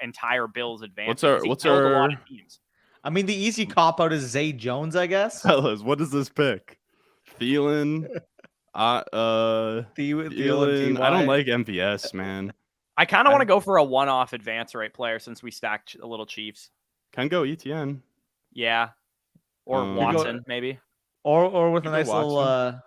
entire Bills advance. What's our? A lot of teams. I mean, the easy cop out is Zay Jones, I guess. Fellas, what is this pick? Thielen. Thielen. I don't like MVS, man. I kind of want to go for a one-off advance rate player since we stacked a little Chiefs. Can go ETN. Yeah, or Watson maybe. Or with a nice little.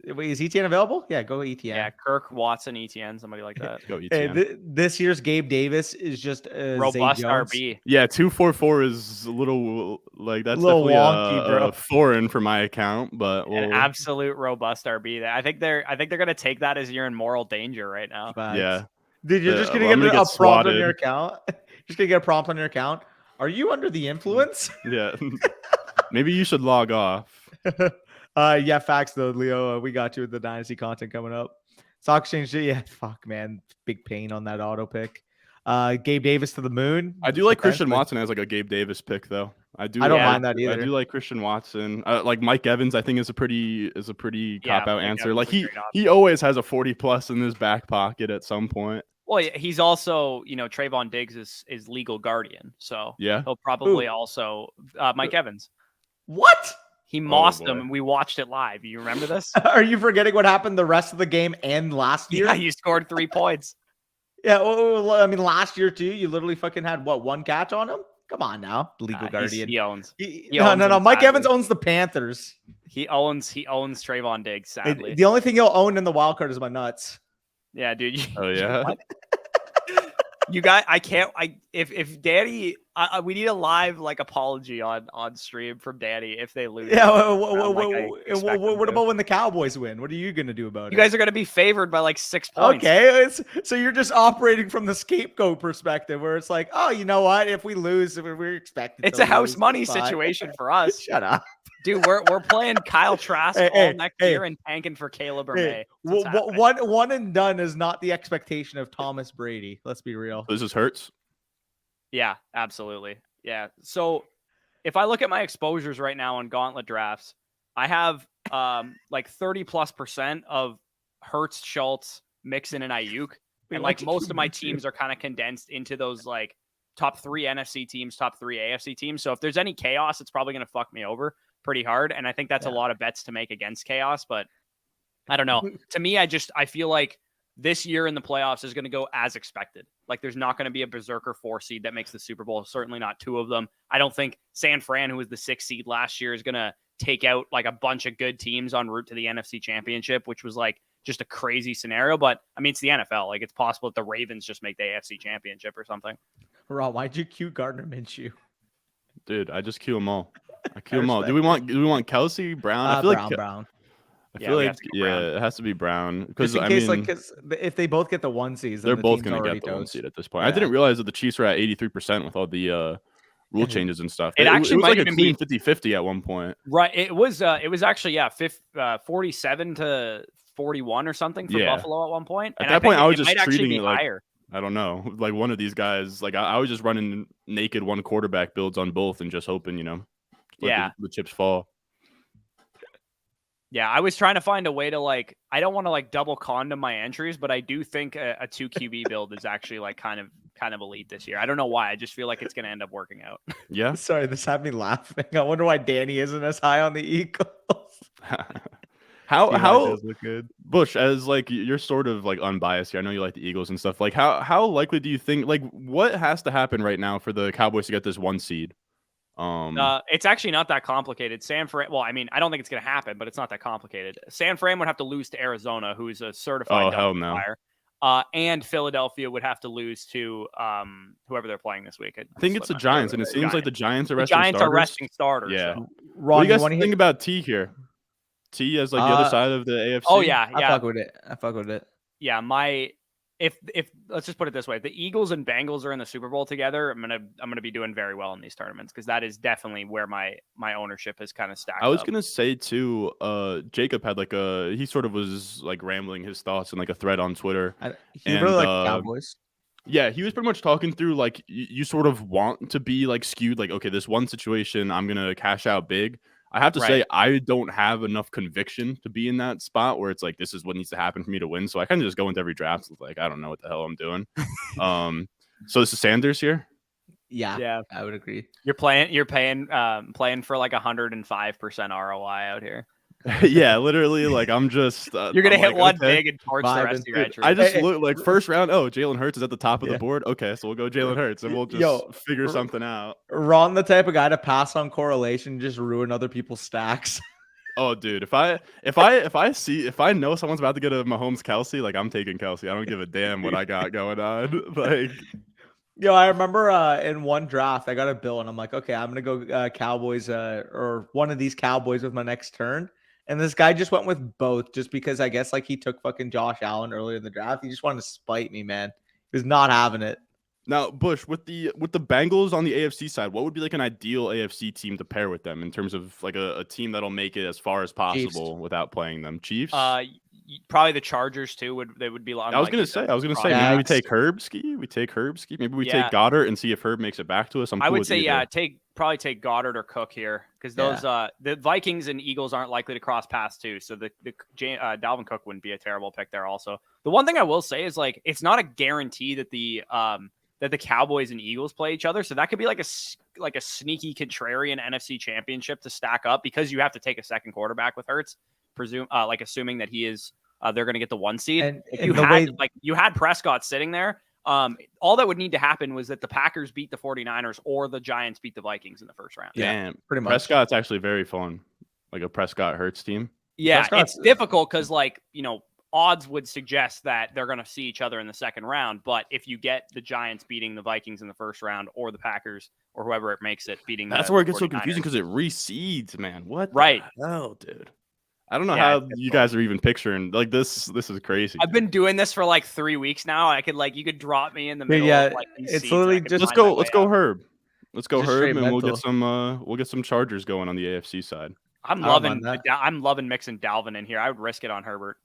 Wait, is ETN available? Yeah, go ETN. Yeah, Kirk, Watson, ETN, somebody like that. Go ETN. Hey, this year's Gabe Davis is just robust RB. Yeah, 244 is a little that's a little definitely wonky, bro. Foreign for my account, but an absolute robust RB. I think they're gonna take that as you're in moral danger right now. Yeah, dude, you're just gonna get a prompt on your account. Just gonna get a prompt on your account. Are you under the influence? Yeah, maybe you should log off. Yeah, facts though, Leo. We got you with the dynasty content coming up. Stock exchange, yeah, fuck, man, big pain on that auto pick. Gabe Davis to the moon. I do like Christian Watson as like a Gabe Davis pick though. I don't mind that either. I do like Christian Watson. Like Mike Evans, I think is a pretty cop out answer. Like he always has a 40+ in his back pocket at some point. Well, he's also, Trayvon Diggs is legal guardian, so yeah, he'll probably also Mike Evans. What? He mossed him, and we watched it live. You remember this? Are you forgetting what happened the rest of the game and last year? Yeah, you scored 3 points. Yeah, well, I mean, last year too, you literally fucking had 1 catch on him? Come on now, legal guardian. He owns. No. Mike Evans owns the Panthers. He owns Trayvon Diggs. Sadly, the only thing he'll own in the wild card is my nuts. Yeah, dude. Oh yeah. You guys, I can't. If Danny, we need a live apology on stream from Danny if they lose. Yeah. What about when the Cowboys win? What are you gonna do about it? You guys are gonna be favored by 6 points. Okay, so you're just operating from the scapegoat perspective, where it's like, oh, you know what? If we lose, we're expected. It's a house money situation for us. Shut up. Dude, we're playing Kyle Trask all next year and tanking for Caleb or May. One and done is not the expectation of Thomas Brady. Let's be real. This is Hurts. Yeah, absolutely. Yeah. So if I look at my exposures right now on Gauntlet drafts, I have 30+% of Hurts, Schultz, Mixon, and Ayuk. And most of my teams are kind of condensed into those top 3 NFC teams, top 3 AFC teams. So if there's any chaos, it's probably going to fuck me over pretty hard. And I think that's a lot of bets to make against chaos, but I don't know. To me, I feel like this year in the playoffs is going to go as expected. Like there's not going to be a berserker 4 seed that makes the Super Bowl. Certainly not 2 of them. I don't think San Fran, who was the 6th seed last year, is going to take out like a bunch of good teams en route to the NFC Championship, which was like just a crazy scenario. But I mean, it's the NFL. Like it's possible that the Ravens just make the AFC Championship or something. Rob, why'd you cue Gardner Minshew? Dude, I just cue them all. I cue them all. Do we want Kelce, Brown? I feel Brown. I feel like it has to be Brown because because if they both get the 1 seed, they're both going to get the 1 seed at this point. I didn't realize that the Chiefs were at 83% with all the rule changes and stuff. It actually was might like a even clean be 50-50 at one point. Right. It was actually 47 to 41 or something for Buffalo at one point. At that point, I was just treating it like higher. I don't know, like one of these guys. Like I was just running naked 1 quarterback builds on both and just hoping, let the chips fall. Yeah, I was trying to find a way to like. I don't want to like double condom my entries, but I do think a 2 QB build is actually like kind of elite this year. I don't know why. I just feel like it's going to end up working out. Yeah. Sorry, this had me laughing. I wonder why Danny isn't as high on the Eagles. How look good. Bush, as like you're sort of like unbiased here. I know you like the Eagles and stuff. Like how likely do you think, like what has to happen right now for the Cowboys to get this 1 seed? It's actually not that complicated. San Fran. Well, I mean, I don't think it's going to happen, but it's not that complicated. San Fran would have to lose to Arizona, who's a certified fire. And Philadelphia would have to lose to whoever they're playing this week. I think it's the Giants, and it seems like the Giants are resting starters. Yeah. So. Ron, what do you guys think about T here? T as like the other side of the AFC. Oh yeah. I fuck with it. Yeah, if let's just put it this way, if the Eagles and Bengals are in the Super Bowl together, I'm gonna be doing very well in these tournaments because that is definitely where my ownership is kind of stacked. I was gonna say too, Jacob had like he sort of was like rambling his thoughts in like a thread on Twitter. He really liked the Cowboys. Yeah, he was pretty much talking through like you sort of want to be like skewed, like okay, this one situation I'm gonna cash out big. I have to say, I don't have enough conviction to be in that spot where it's like, this is what needs to happen for me to win. So I kind of just go into every draft with like, I don't know what the hell I'm doing. So this is Sanders here. Yeah, I would agree. You're playing for like 105% ROI out here. Yeah, literally, like I'm just you're gonna hit one big and torch the rest of your entries. I just look like first round. Oh, Jalen Hurts is at the top of the board. Okay, so we'll go Jalen Hurts and we'll just figure something out. Ron, the type of guy to pass on correlation, just ruin other people's stacks. Oh, dude, if I know someone's about to get a Mahomes Kelce, like I'm taking Kelce. I don't give a damn what I got going on. Like, I remember in one draft I got a bill and I'm like, okay, I'm gonna go Cowboys or one of these Cowboys with my next turn. And this guy just went with both just because I guess like he took fucking Josh Allen earlier in the draft. He just wanted to spite me, man. He was not having it. Now, Bush, with the Bengals on the AFC side, what would be like an ideal AFC team to pair with them in terms of like a team that'll make it as far as possible without playing them? Chiefs? Probably the Chargers too. Would be long. I was gonna say maybe we take Herbski. Maybe we take Goddard and see if Herb makes it back to us. I would say probably take Goddard or Cook here because those the Vikings and Eagles aren't likely to cross paths too. So the Dalvin Cook wouldn't be a terrible pick there. Also, the one thing I will say is like it's not a guarantee that the Cowboys and Eagles play each other. So that could be like a sneaky contrarian NFC Championship to stack up because you have to take a second quarterback with Hurts. Assuming that he is, they're going to get the 1 seed. And you had Prescott sitting there. All that would need to happen was that the Packers beat the 49ers or the Giants beat the Vikings in the first round. Damn, pretty much. Prescott's actually very fun, like a Prescott Hurts team. Yeah, it's difficult because odds would suggest that they're going to see each other in the second round. But if you get the Giants beating the Vikings in the first round or the Packers or whoever it makes it beating that's where it gets 49ers. So confusing because it reseeds, man. What the hell, dude? I don't know how you guys are even picturing like this. This is crazy. I've been doing this for like 3 weeks now. I could you could drop me in the middle. Yeah, of, like, these it's seeds literally just let's go Herb. Let's go Herb, and we'll get some Chargers going on the AFC side. I'm loving mixing Dalvin in here. I would risk it on Herbert.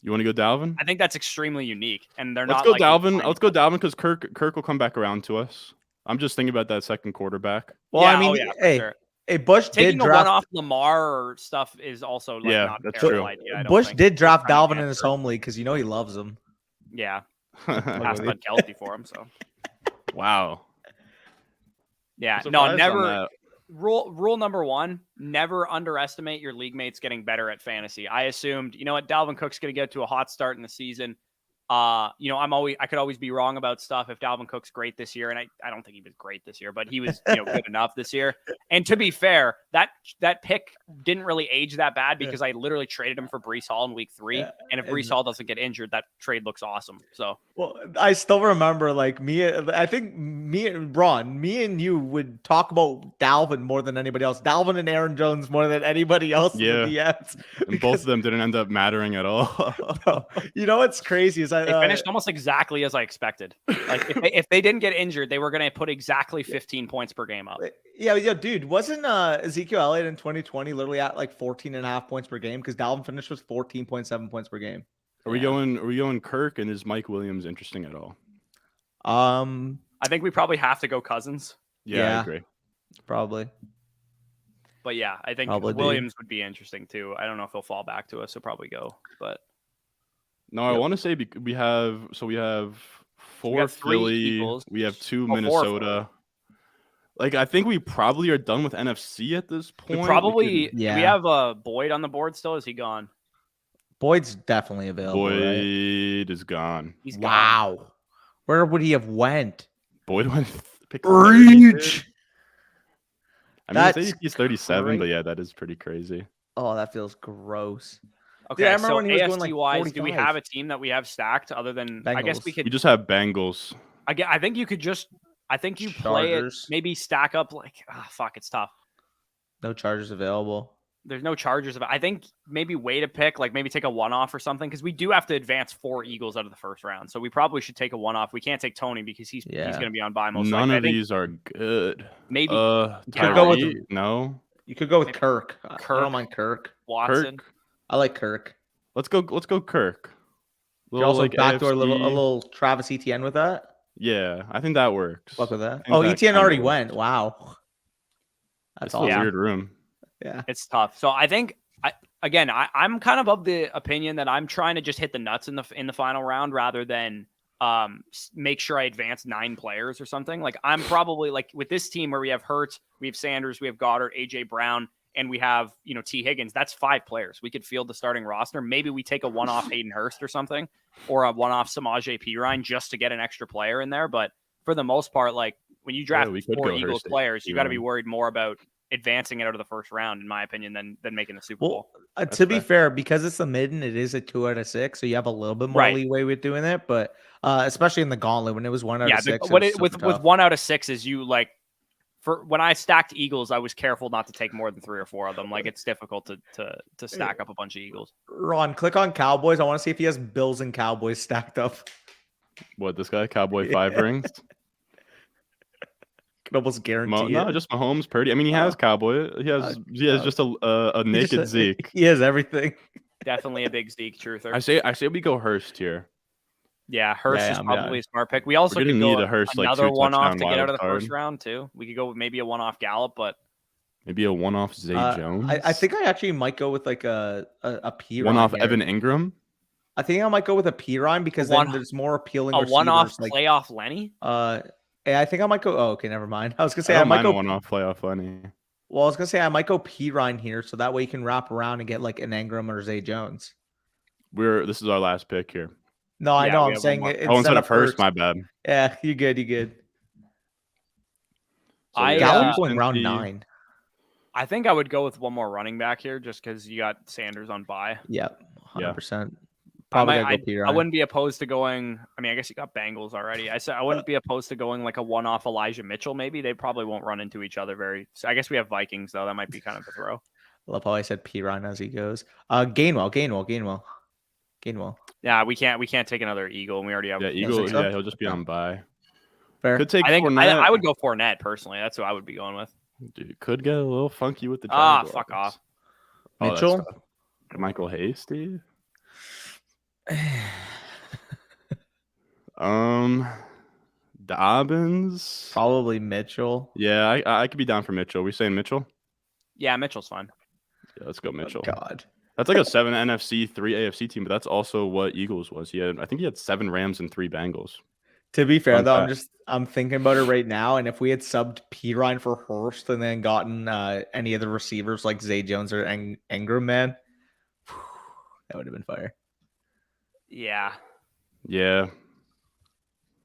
You want to go Dalvin? I think that's extremely unique, and Let's go Dalvin. Let's go Dalvin because Kirk will come back around to us. I'm just thinking about that second quarterback. Well, Hey, Bush taking did draft one off Lamar or stuff is also not a terrible idea. Bush did draft Dalvin in his home league because he loves him. Yeah, passed on Kelce for him. So wow, Yeah, I'm no, surprised on never. that. Rule number one: never underestimate your league mates getting better at fantasy. I assumed, you know what, Dalvin Cook's going to get to a hot start in the season. You know, I could always be wrong about stuff if Dalvin Cook's great this year, and I don't think he was great this year, but he was, you know, good enough this year. And to be fair, that pick didn't really age that bad because I literally traded him for Breece Hall in week 3, and if Breece Hall doesn't get injured, that trade looks awesome. So, well, I still remember like I think me and you would talk about Dalvin more than anybody else. Dalvin and Aaron Jones more than anybody else in the DMs. And both of them didn't end up mattering at all. No, you know what's crazy is they finished almost exactly as I expected. Like if they didn't get injured, they were going to put exactly 15 points per game up. Yeah, dude, wasn't Ezekiel Elliott in 2020 literally at like 14.5 points per game because Dalvin finished with 14.7 points per game? Are we going Kirk, and is Mike Williams interesting at all? I think we probably have to go Cousins. Yeah, I agree. Probably. But yeah, I think Williams would be interesting too. I don't know if he'll fall back to us. He'll probably go, but no, I want to say we have 4 Philly, Eagles. we have 2 Minnesota. Like I think we probably are done with NFC at this point. We have Boyd on the board still. Is he gone? Boyd's definitely available. Boyd is gone. He's gone. Wow. Where would he have went? Boyd went pick Reach. I mean, I think he's 37, but yeah, that is pretty crazy. Oh, that feels gross. Okay, dude, I remember so when he was AFC going like wise, 45. do we have a team that we have stacked other than Bengals. I guess we could. You just have Bengals. I think you could just. I think you play it. Maybe stack up like. Fuck, it's tough. No Chargers available. There's no Chargers. I think maybe wait a pick, like maybe take a one-off or something, because we do have to advance 4 Eagles out of the first round. So we probably should take a one-off. We can't take Tony because he's going to be on bye most likely. None of these are good. Maybe you could go with no. You could go with Kirk. Kirk. I don't mind Kirk. Watson. Kirk. I like Kirk. Let's go Kirk. You also like backdoor a little Travis Etienne with that. Yeah, I think that works. Fuck with that. Oh, Etienne already went. Wow. That's a weird room. Yeah, it's tough. So I think I'm kind of the opinion that I'm trying to just hit the nuts in the final round rather than make sure I advance 9 players or something. Like I'm probably like with this team where we have Hurts, we have Sanders, we have Goddard, AJ Brown, and we have T Higgins. That's 5 players. We could field the starting roster. Maybe we take a one-off Hayden Hurst or something, or a one-off Samaje Perine just to get an extra player in there. But for the most part, like when you draft 4 Eagles players, you got to be worried more about advancing it out of the first round, in my opinion, than making the Super Bowl. To be fair, because it's a Mitten, it is a 2 out of 6, so you have a little bit more leeway with doing it. But especially in the gauntlet when it was 1 out of 6, with 1 out of 6 is you like. For when I stacked Eagles, I was careful not to take more than 3 or 4 of them. Like it's difficult to stack up a bunch of Eagles. Ron, click on Cowboys. I want to see if he has Bills and Cowboys stacked up. What, this guy? Cowboy 5 rings? Can almost guarantee it. No, just Mahomes, Purdy. I mean, he has Cowboy. He has just a naked Zeke. He has everything. Definitely a big Zeke truther. I say we go Hurst here. Yeah, Hurst is probably a smart pick. We also could need go a Hurst, another one-off to get out of the first round too. We could go with maybe a one-off Gallup, but maybe a one-off Zay Jones. I think I actually might go with like a P. One-off Evan Ingram. I think I might go with a Perine because then there's more appealing. A one-off playoff Lenny. I think I might go. Oh, okay, never mind. I was gonna say I might go one-off playoff Lenny. Well, I was gonna say I might go Perine here, so that way you can wrap around and get like an Ingram or Zay Jones. This is our last pick here. No, I know. I'm saying it. Instead of Hurst, my bad. Yeah, you good. You good. So Gallup's going round 9. I think I would go with one more running back here, just because you got Sanders on bye. Yep, 100%. I wouldn't be opposed to going. I mean, I guess you got Bengals already. I wouldn't be opposed to going like a one-off Elijah Mitchell. Maybe they probably won't run into each other very. So I guess we have Vikings though. That might be kind of a throw. I love how I said Perine as he goes. Gainwell. Yeah, we can't take another Eagle, and we already have. Yeah, Eagle. Yeah, he'll just be on bye. Fair. Could take. I would go Fournette personally. That's who I would be going with. Dude, could get a little funky with the. Fuck off. Mitchell. Michael Hasty. Dobbins. Probably Mitchell. Yeah, I could be down for Mitchell. We saying Mitchell? Yeah, Mitchell's fine. Yeah, let's go Mitchell. Oh, God. That's like a 7 NFC, 3 AFC team, but that's also what Eagles was. I think he had 7 Rams and 3 Bengals. To be fair, Fun though, fact. I'm thinking about it right now, and if we had subbed Pirine for Hurst and then gotten any of the receivers like Zay Jones or Ingram, man, that would have been fire. Yeah. Yeah.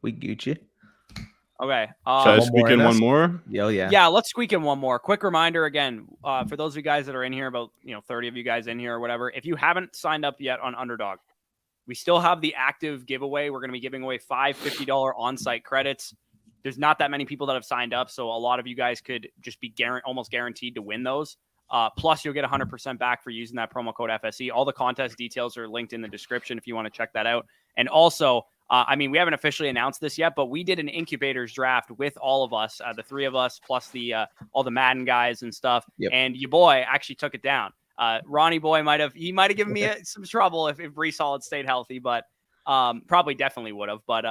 We Gucci. Okay. Should I one squeak more in in one us? more? Yeah. Yeah, let's squeak in one more. Quick reminder again, for those of you guys that are in here, about 30 of you guys in here or whatever, if you haven't signed up yet on Underdog, we still have the active giveaway. We're going to be giving away $5 $50 on-site credits. There's not that many people that have signed up, so a lot of you guys could just be almost guaranteed to win those. Plus, you'll get 100% back for using that promo code FSE. All the contest details are linked in the description if you want to check that out. And also, we haven't officially announced this yet, but we did an incubators draft with all of us, the three of us, plus the all the Madden guys and stuff. Yep. And your boy actually took it down. Ronnie boy might have given me some trouble if Breece Hall had stayed healthy, but probably definitely would have. But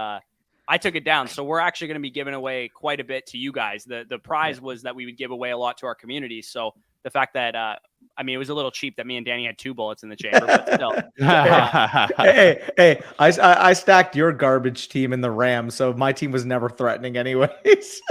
I took it down. So we're actually going to be giving away quite a bit to you guys. The prize was that we would give away a lot to our community. So the fact that, it was a little cheap that me and Danny had 2 bullets in the chamber, but still. Hey, I stacked your garbage team in the Rams, so my team was never threatening anyways.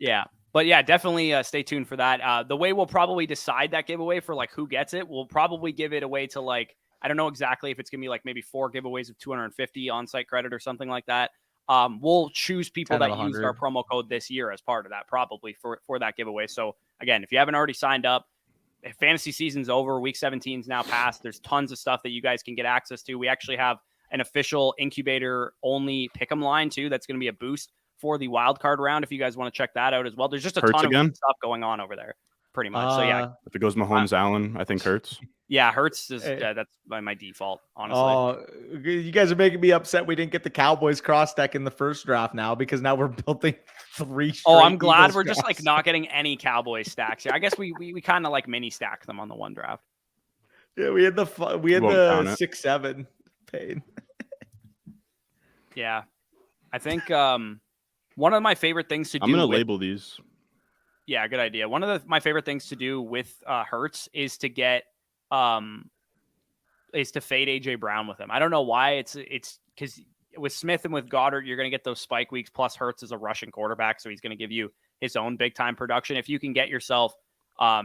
Yeah. But yeah, definitely stay tuned for that. The way we'll probably decide that giveaway for like who gets it, we'll probably give it away to like, I don't know exactly if it's going to be like maybe 4 giveaways of 250 on-site credit or something like that. We'll choose people that used our promo code this year as part of that, probably for that giveaway. So again, if you haven't already signed up, if fantasy season's over, week 17 is now passed. There's tons of stuff that you guys can get access to. We actually have an official incubator only pick'em line too. That's going to be a boost for the wild card round. If you guys want to check that out as well, there's just a ton of stuff going on over there pretty much. So yeah, if it goes Mahomes, Allen, I think Hurts. Yeah, Hurts is that's my default, honestly. Oh, you guys are making me upset we didn't get the Cowboys cross deck in the first draft now because now we're building 3 straight. Oh, I'm glad Eagles we're drafts. just like not getting any Cowboys stacks here. I guess we kind of like mini stacked them on the one draft. Yeah, we had the 6-7 paid. Yeah, I think one of my favorite things to do. I'm gonna label these. Yeah, good idea. One of my favorite things to do with Hurts is to get is to fade AJ Brown with him. I don't know why. It's because with Smith and with Goddard, you're going to get those spike weeks. Plus, Hurts is a rushing quarterback, so he's going to give you his own big time production. If you can get yourself, a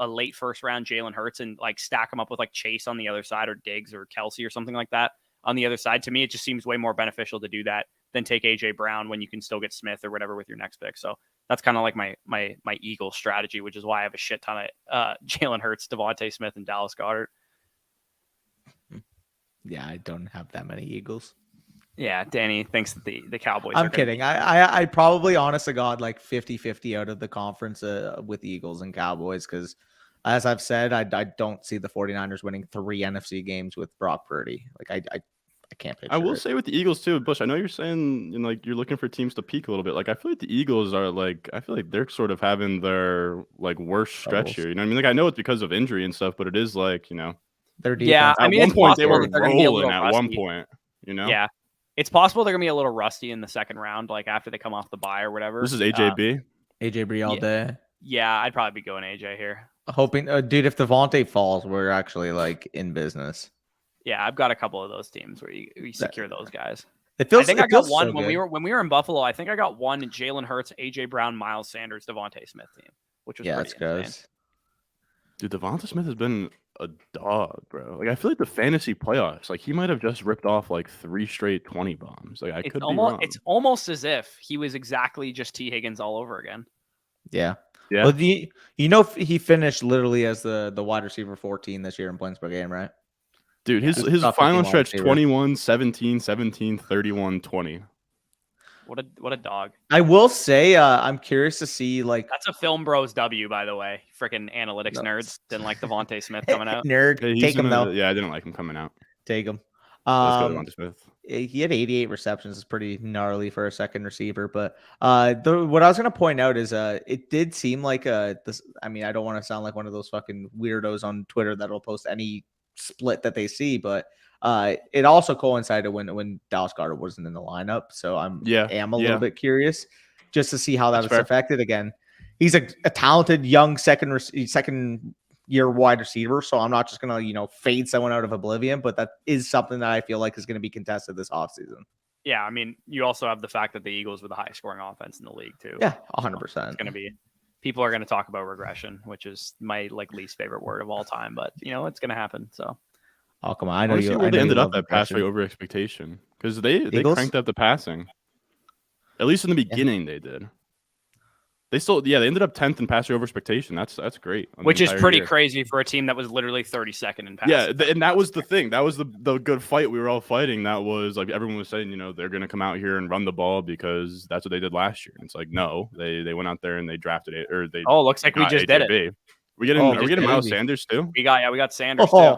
late first round Jalen Hurts and like stack him up with like Chase on the other side or Diggs or Kelce or something like that on the other side, to me, it just seems way more beneficial to do that than take AJ Brown when you can still get Smith or whatever with your next pick. So that's kind of like my Eagles strategy, which is why I have a shit ton of Jalen Hurts, Devontae Smith, and Dallas Goedert. Yeah, I don't have that many Eagles. Yeah, Danny thinks that the Cowboys I'm kidding. I probably, honest to God, like 50-50 out of the conference with Eagles and Cowboys because, as I've said, I don't see the 49ers winning 3 NFC games with Brock Purdy. Like, I can't picture I will it. say with the Eagles too, Bush, I know you're saying like you're looking for teams to peak a little bit. Like I feel like the Eagles are like I feel like they're sort of having their like worst stretch here. You know what I mean? Like I know it's because of injury and stuff, but it is like, their defense. Yeah, at one it's point they possible were that they're going to be a rolling little at one rusty. point, Yeah, it's possible they're going to be a little rusty in the second round, like after they come off the bye or whatever. This is AJB. AJ all day. Yeah, I'd probably be going AJ here. Hoping, dude, if Devontae falls, we're actually like in business. Yeah, I've got a couple of those teams where you secure those guys. I think I got one when we were in Buffalo. I think I got one Jalen Hurts, AJ Brown, Miles Sanders, Devontae Smith team, which was pretty insane. Dude, Devonta Smith has been a dog, bro. Like I feel like the fantasy playoffs, like he might have just ripped off like 3 straight 20 bombs. Like I could be wrong. It's almost as if he was exactly just T. Higgins all over again. Yeah. Yeah. Well, he finished literally as the wide receiver 14 this year in points per game, right? Dude, his final stretch 21, 17, 17, 31, 20. What a dog. I will say I'm curious to see like that's a Film Bros W, by the way. Freaking analytics nerds didn't like Devontae Smith coming out. Nerd. Take him though. Yeah, I didn't like him coming out. Take him. Let's go Devonta Smith. He had 88 receptions. It's pretty gnarly for a second receiver. But what I was going to point out is it did seem like this. I mean, I don't want to sound like one of those fucking weirdos on Twitter that'll post any split that they see, but it also coincided when Dallas Goedert wasn't in the lineup. So I am a little bit curious just to see how that was affected. Again, he's a talented young second year wide receiver. So I'm not just going to, fade someone out of oblivion, but that is something that I feel like is going to be contested this offseason. Yeah, I mean, you also have the fact that the Eagles were the highest scoring offense in the league too. Yeah, So 100%. it's going to be people are going to talk about regression, which is my least favorite word of all time, but it's going to happen. So Oh, come on. I I know want to you. see I where know they you ended love up at pass rate regression. over expectation because they Eagles? cranked up the passing. At least in the beginning, they did. They still, they ended up 10th in passer over expectation. That's great. Which is pretty crazy for a team that was literally 32nd in passing. Yeah, and that was the thing. That was the good fight we were all fighting. That was like everyone was saying, they're going to come out here and run the ball because that's what they did last year. And it's like, no, they went out there and they drafted it, or they. Oh, looks like we just did it. are we getting Miles Sanders too? We got Sanders too.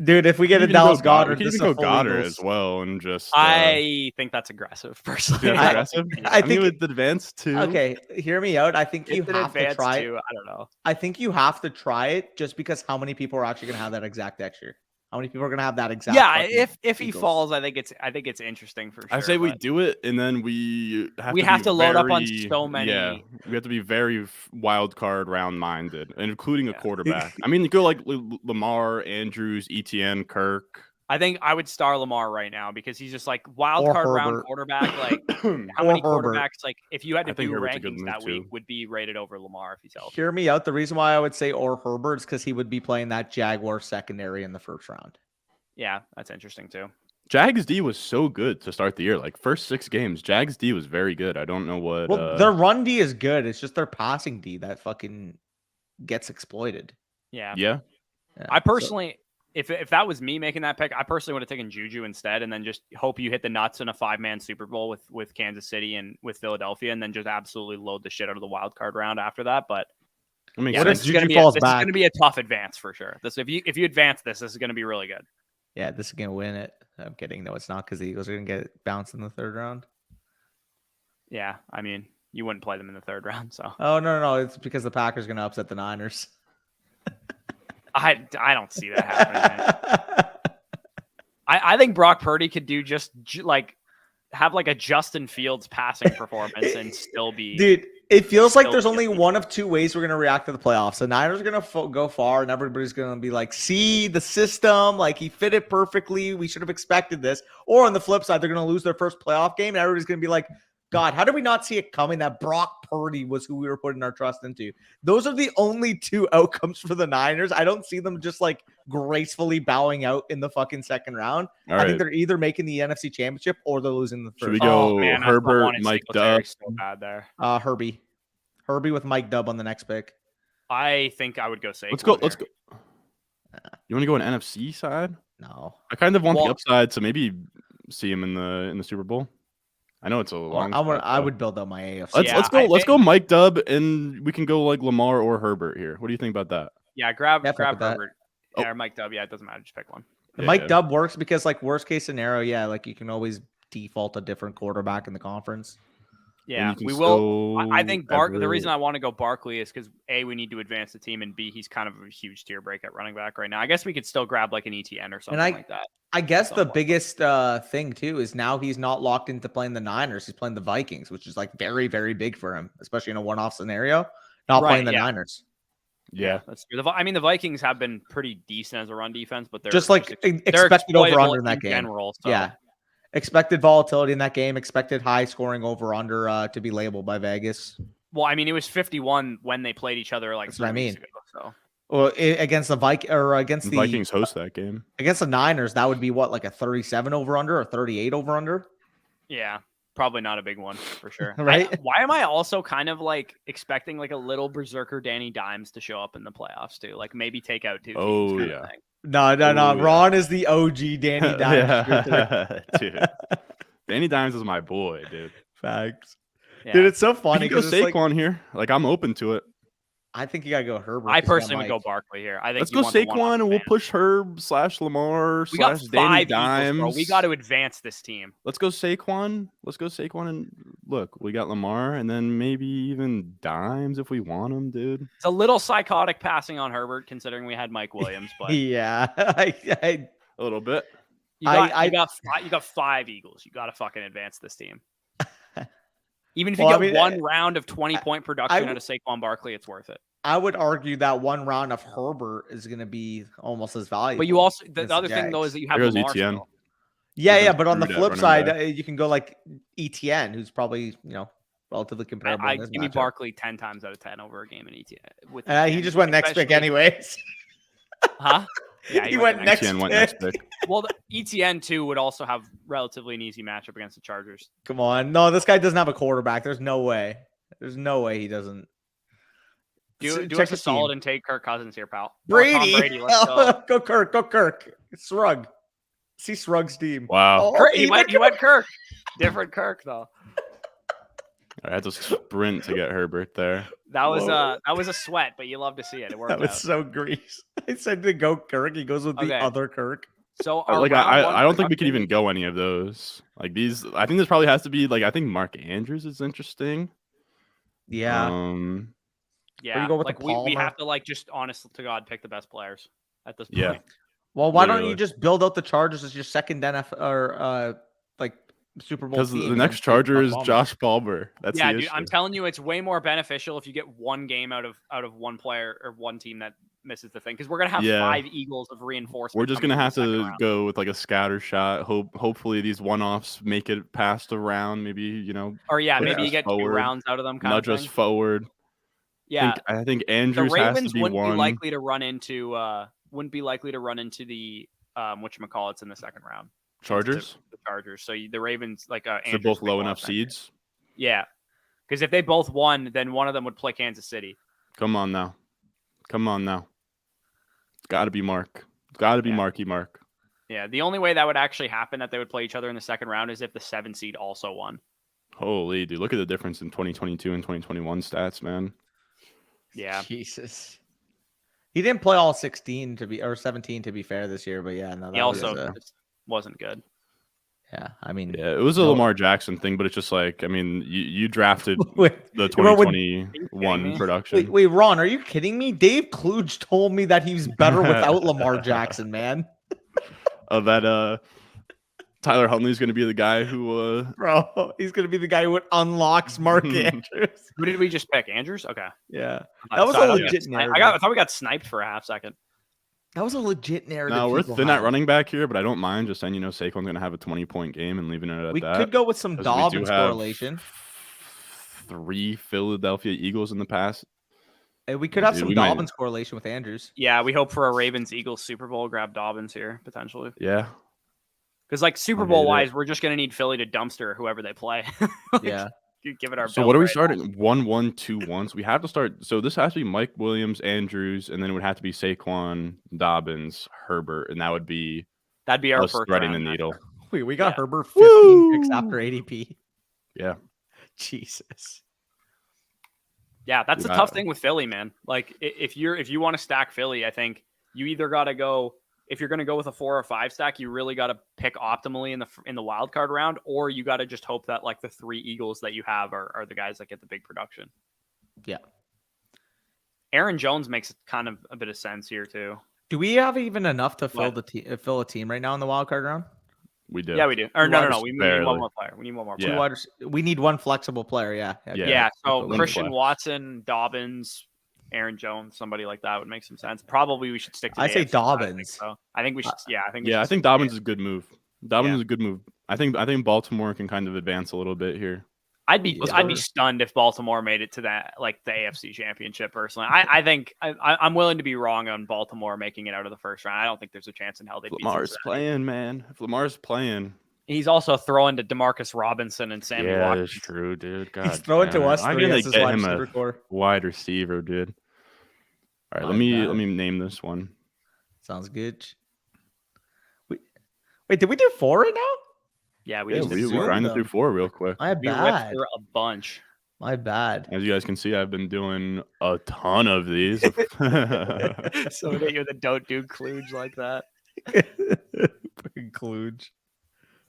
Dude, if we get a Dallas Goddard, we can even go Goddard as well, and just. I think that's aggressive, personally. Aggressive. I think it's advanced too. Okay, hear me out. I think you have to try it. I don't know. I think you have to try it just because how many people are actually going to have that exact texture? How many people are going to have that exact? Yeah, if he falls, I think it's interesting for sure. I say we do it, and then we have to load up on so many. Yeah, we have to be very wild card round minded, and including a quarterback. I mean, you go like Lamar, Andrews, ETN, Kirk. I think I would star Lamar right now because he's just like wild card round quarterback. Like how many quarterbacks? Like if you had to do rankings that week, would be rated over Lamar if he's healthy. Hear me out. The reason why I would say or Herbert is because he would be playing that Jaguar secondary in the first round. Yeah, that's interesting too. Jags D was so good to start the year. Like first 6 games, Jags D was very good. I don't know what. Well, their run D is good. It's just their passing D that fucking gets exploited. Yeah. I personally. If that was me making that pick, I personally would have taken Juju instead, and then just hope you hit the nuts in a 5-man Super Bowl with Kansas City and with Philadelphia, and then just absolutely load the shit out of the wild card round after that. But this is going to be a tough advance for sure. If you advance this is going to be really good. Yeah, this is going to win it. I'm kidding. No, it's not because the Eagles are going to get bounced in the 3rd round. Yeah, I mean, you wouldn't play them in the 3rd round, so. Oh no, it's because the Packers are going to upset the Niners. I don't see that happening. I think Brock Purdy could do just like have like a Justin Fields passing performance and still be. Dude, it feels like there's only one of 2 ways we're going to react to the playoffs. The Niners are going to go far, and everybody's going to be like, see the system, like he fit it perfectly. We should have expected this. Or on the flip side, they're going to lose their first playoff game, and everybody's going to be like, God, how did we not see it coming that Brock Purdy was who we were putting our trust into? Those are the only 2 outcomes for the Niners. I don't see them just like gracefully bowing out in the fucking 2nd round. I think they're either making the NFC Championship or they're losing the 3rd. Should we go Herbert, Mike Dubb? So bad there. Herbie with Mike Dubb on the next pick. I think I would go Saquon. Let's go. You want to go an NFC side? No. I kind of want the upside to maybe see him in the Super Bowl. I know it's a long. I would build up my AFC. Let's go Mike Dubb, and we can go like Lamar or Herbert here. What do you think about that? Yeah, grab Herbert. Yeah, or Mike Dubb. Yeah, it doesn't matter. Just pick one. Mike Dubb works because like worst case scenario, like you can always default a different quarterback in the conference. Yeah, we will. I think the reason I want to go Barkley is because A, we need to advance the team, and B, he's kind of a huge tier break at running back right now. I guess we could still grab like an ETN or something like that. I guess the biggest thing too is now he's not locked into playing the Niners. He's playing the Vikings, which is like very, very big for him, especially in a one-off scenario. Not playing the Niners. Yeah, that's true. I mean, the Vikings have been pretty decent as a run defense, but they're just like expected over under in that game. General, so. Yeah. Expected volatility in that game, expected high scoring over under to be labeled by Vegas. Well, I mean, it was 51 when they played each other like That's what I mean. Ago, so. Well, against the Vikings host that game. Against the Niners, that would be what, like a 37 over under or 38 over under? Yeah, probably not a big one for sure. Right? Why am I also kind of like expecting like a little berserker Danny Dimes to show up in the playoffs too? Like maybe take out 2 teams. Oh yeah. No. Ron is the OG Danny Dimes. Dude. Danny Dimes is my boy, dude. Facts. Yeah. Dude, it's so funny. You can go Saquon here. Like, I'm open to it. I think you got to go Herbert. I personally would go Barkley here. I think let's go Saquon, and we'll push Herb / Lamar / Danny Dimes. Eagles, we got to advance this team. Let's go Saquon. And look, we got Lamar, and then maybe even Dimes if we want him, dude. It's a little psychotic passing on Herbert, considering we had Mike Williams, but yeah, a little bit. You got 5 Eagles. You got to fucking advance this team. Even if you get one round of 20-point production out of Saquon Barkley, it's worth it. I would argue that one round of Herbert is going to be almost as valuable. But you also the other thing though is that you have Lamar. Yeah, but on the screwed at flip running side, back. you can go like ETN, who's probably relatively comparable. I in this give me matchup. Barkley 10 times out of 10 over a game in ETN. With He ETN. just went next pick Especially- anyways. Huh? Yeah, he went the next ETN went next pick. Well, the ETN too would also have relatively an easy matchup against the Chargers. Come on, no, this guy doesn't have a quarterback. There's no way. There's no way he doesn't. Do Check us a the team. solid and take Kirk Cousins here, pal. Brady. Tom Brady, let's go. Go Kirk. Go Kirk. Srug. See Srug's team. Wow. Oh, He went Kirk. Different Kirk though. I had to sprint to get Herbert there. That was Whoa. a sweat, but you love to see it. It worked That was out. so grease. I said to go Kirk. He goes with the Okay. other Kirk. So Like round one I don't think we could production- even go any of those. Like these, I think this probably has to be like I think Mark Andrews is interesting. Yeah. Yeah, go with like the we Palmer? have to like just honest to God pick the best players at this point. Yeah. Well, why don't you literally. just build out the Chargers as your second NFL or like Super Bowl Because team? the and next then take Charger Buck is Palmer? Josh Palmer. That's Yeah, the dude, issue. I'm telling you, it's way more beneficial if you get one game out of one player or one team that misses the thing, because we're gonna have Yeah. 5 Eagles of reinforcement. We're just coming gonna in have the second to round. go with like a scatter shot. Hopefully these one-offs make it past the round. Maybe Or yeah, push maybe you us get 2 forward, rounds out of them. Kind nudge of us thing. forward. Yeah, I think the Andrews has to Ravens be wouldn't be one. likely to run into the whatchamacallits in the second round. Chargers. The Chargers. So the Ravens like They're Andrews both would low go enough off next year. seeds. Yeah, because if they both won, then one of them would play Kansas City. Come on now. It's got to be Mark. It's got to be Yeah. Marky Mark. Yeah, the only way that would actually happen that they would play each other in the second round is if the 7 seed also won. Holy dude, look at the difference in 2022 and 2021 stats, man. Yeah. Jesus. He didn't play all 16 or 17 to be fair this year, but yeah, no, that He also was, just wasn't good. yeah. I mean, Yeah, it was a No. Lamar Jackson thing, but it's just like, I mean, you drafted wait, the Well, when- 2021 me? production. wait, Ron, are you kidding me? Dave Kluge told me that he was better without Lamar Jackson, man. That Tyler Huntley's going to be the guy who Bro, he's gonna be the guy who unlocks Mark Andrews. Who did we just pick? Andrews? Okay. Yeah, I that was thought a we got legit sniped. I narrative. thought we got sniped for a half second. That was a legit narrative. No, we're people thin at had. running back here, but I don't mind just saying, Saquon's going to have a 20-point game and leaving it at We that. could go with some 'Cause we do Dobbins have correlation. 3 Philadelphia Eagles in the past. And we could have Dude, some we might- Dobbins correlation with Andrews. Yeah, we hope for a Ravens Eagles Super Bowl. Grab Dobbins here potentially. Yeah. Because like Super I'll Bowl hate it. wise, we're just gonna need Philly to dumpster whoever they play. Like, Yeah. give it our. So belt what are we right starting? 1-1-2-1. So we have to start. So this has to be Mike Williams, Andrews, and then it would have to be Saquon, Dobbins, Herbert, and that would be now. That'd be our us first threading round the matchup. needle. Wait, we got Yeah. Herbert 15 picks after ADP. Yeah. Jesus. Yeah, that's the Yeah. tough thing with Philly, man. Like if you want to stack Philly, I think you either got to go. If you're going to go with a 4 or 5 stack, you really got to pick optimally in the wild card round, or you got to just hope that like the 3 Eagles that you have are the guys that get the big production. Yeah. Aaron Jones makes kind of a bit of sense here too. Do we have even enough to fill What? fill a team right now in the wild card round? We did. Yeah, we do. Or no. Just We need barely. one more player. We need one more Yeah. player. We need one flexible player. Yeah. Yeah. Yeah. So One Christian flex. Watson, Dobbins, Aaron Jones, somebody like that would make some sense. Probably we should stick to. I the say AFC side, I think Dobbins. so. I think we should. Yeah, I think. Yeah, I think Dobbins is a good move. Dobbins Yeah. is a good move. I think Baltimore can kind of advance a little bit here. I'd be Yeah. stunned if Baltimore made it to that like the AFC Championship. Personally, I think I'm willing to be wrong on Baltimore making it out of the first round. I don't think there's a chance in hell they beat Lamar's Cincinnati. playing, man. If Lamar's playing, He's also throwing to DeMarcus Robinson and Sammy yeah, Watkins. that's true, dude. God, He's throwing to damn it. us I'm 3 gonna as his get wide him receiver a core. wide receiver, dude. All right, My bad. let me name this one. Sounds good. Wait, did we do 4 right now? Yeah, we Yeah, just we zoomed grinded them. through 4 real quick. My we ripped bad. through a bunch. My bad. As you guys can see, I've been doing a ton of these. So that you're the don't do kludge like that. Fucking Kluge.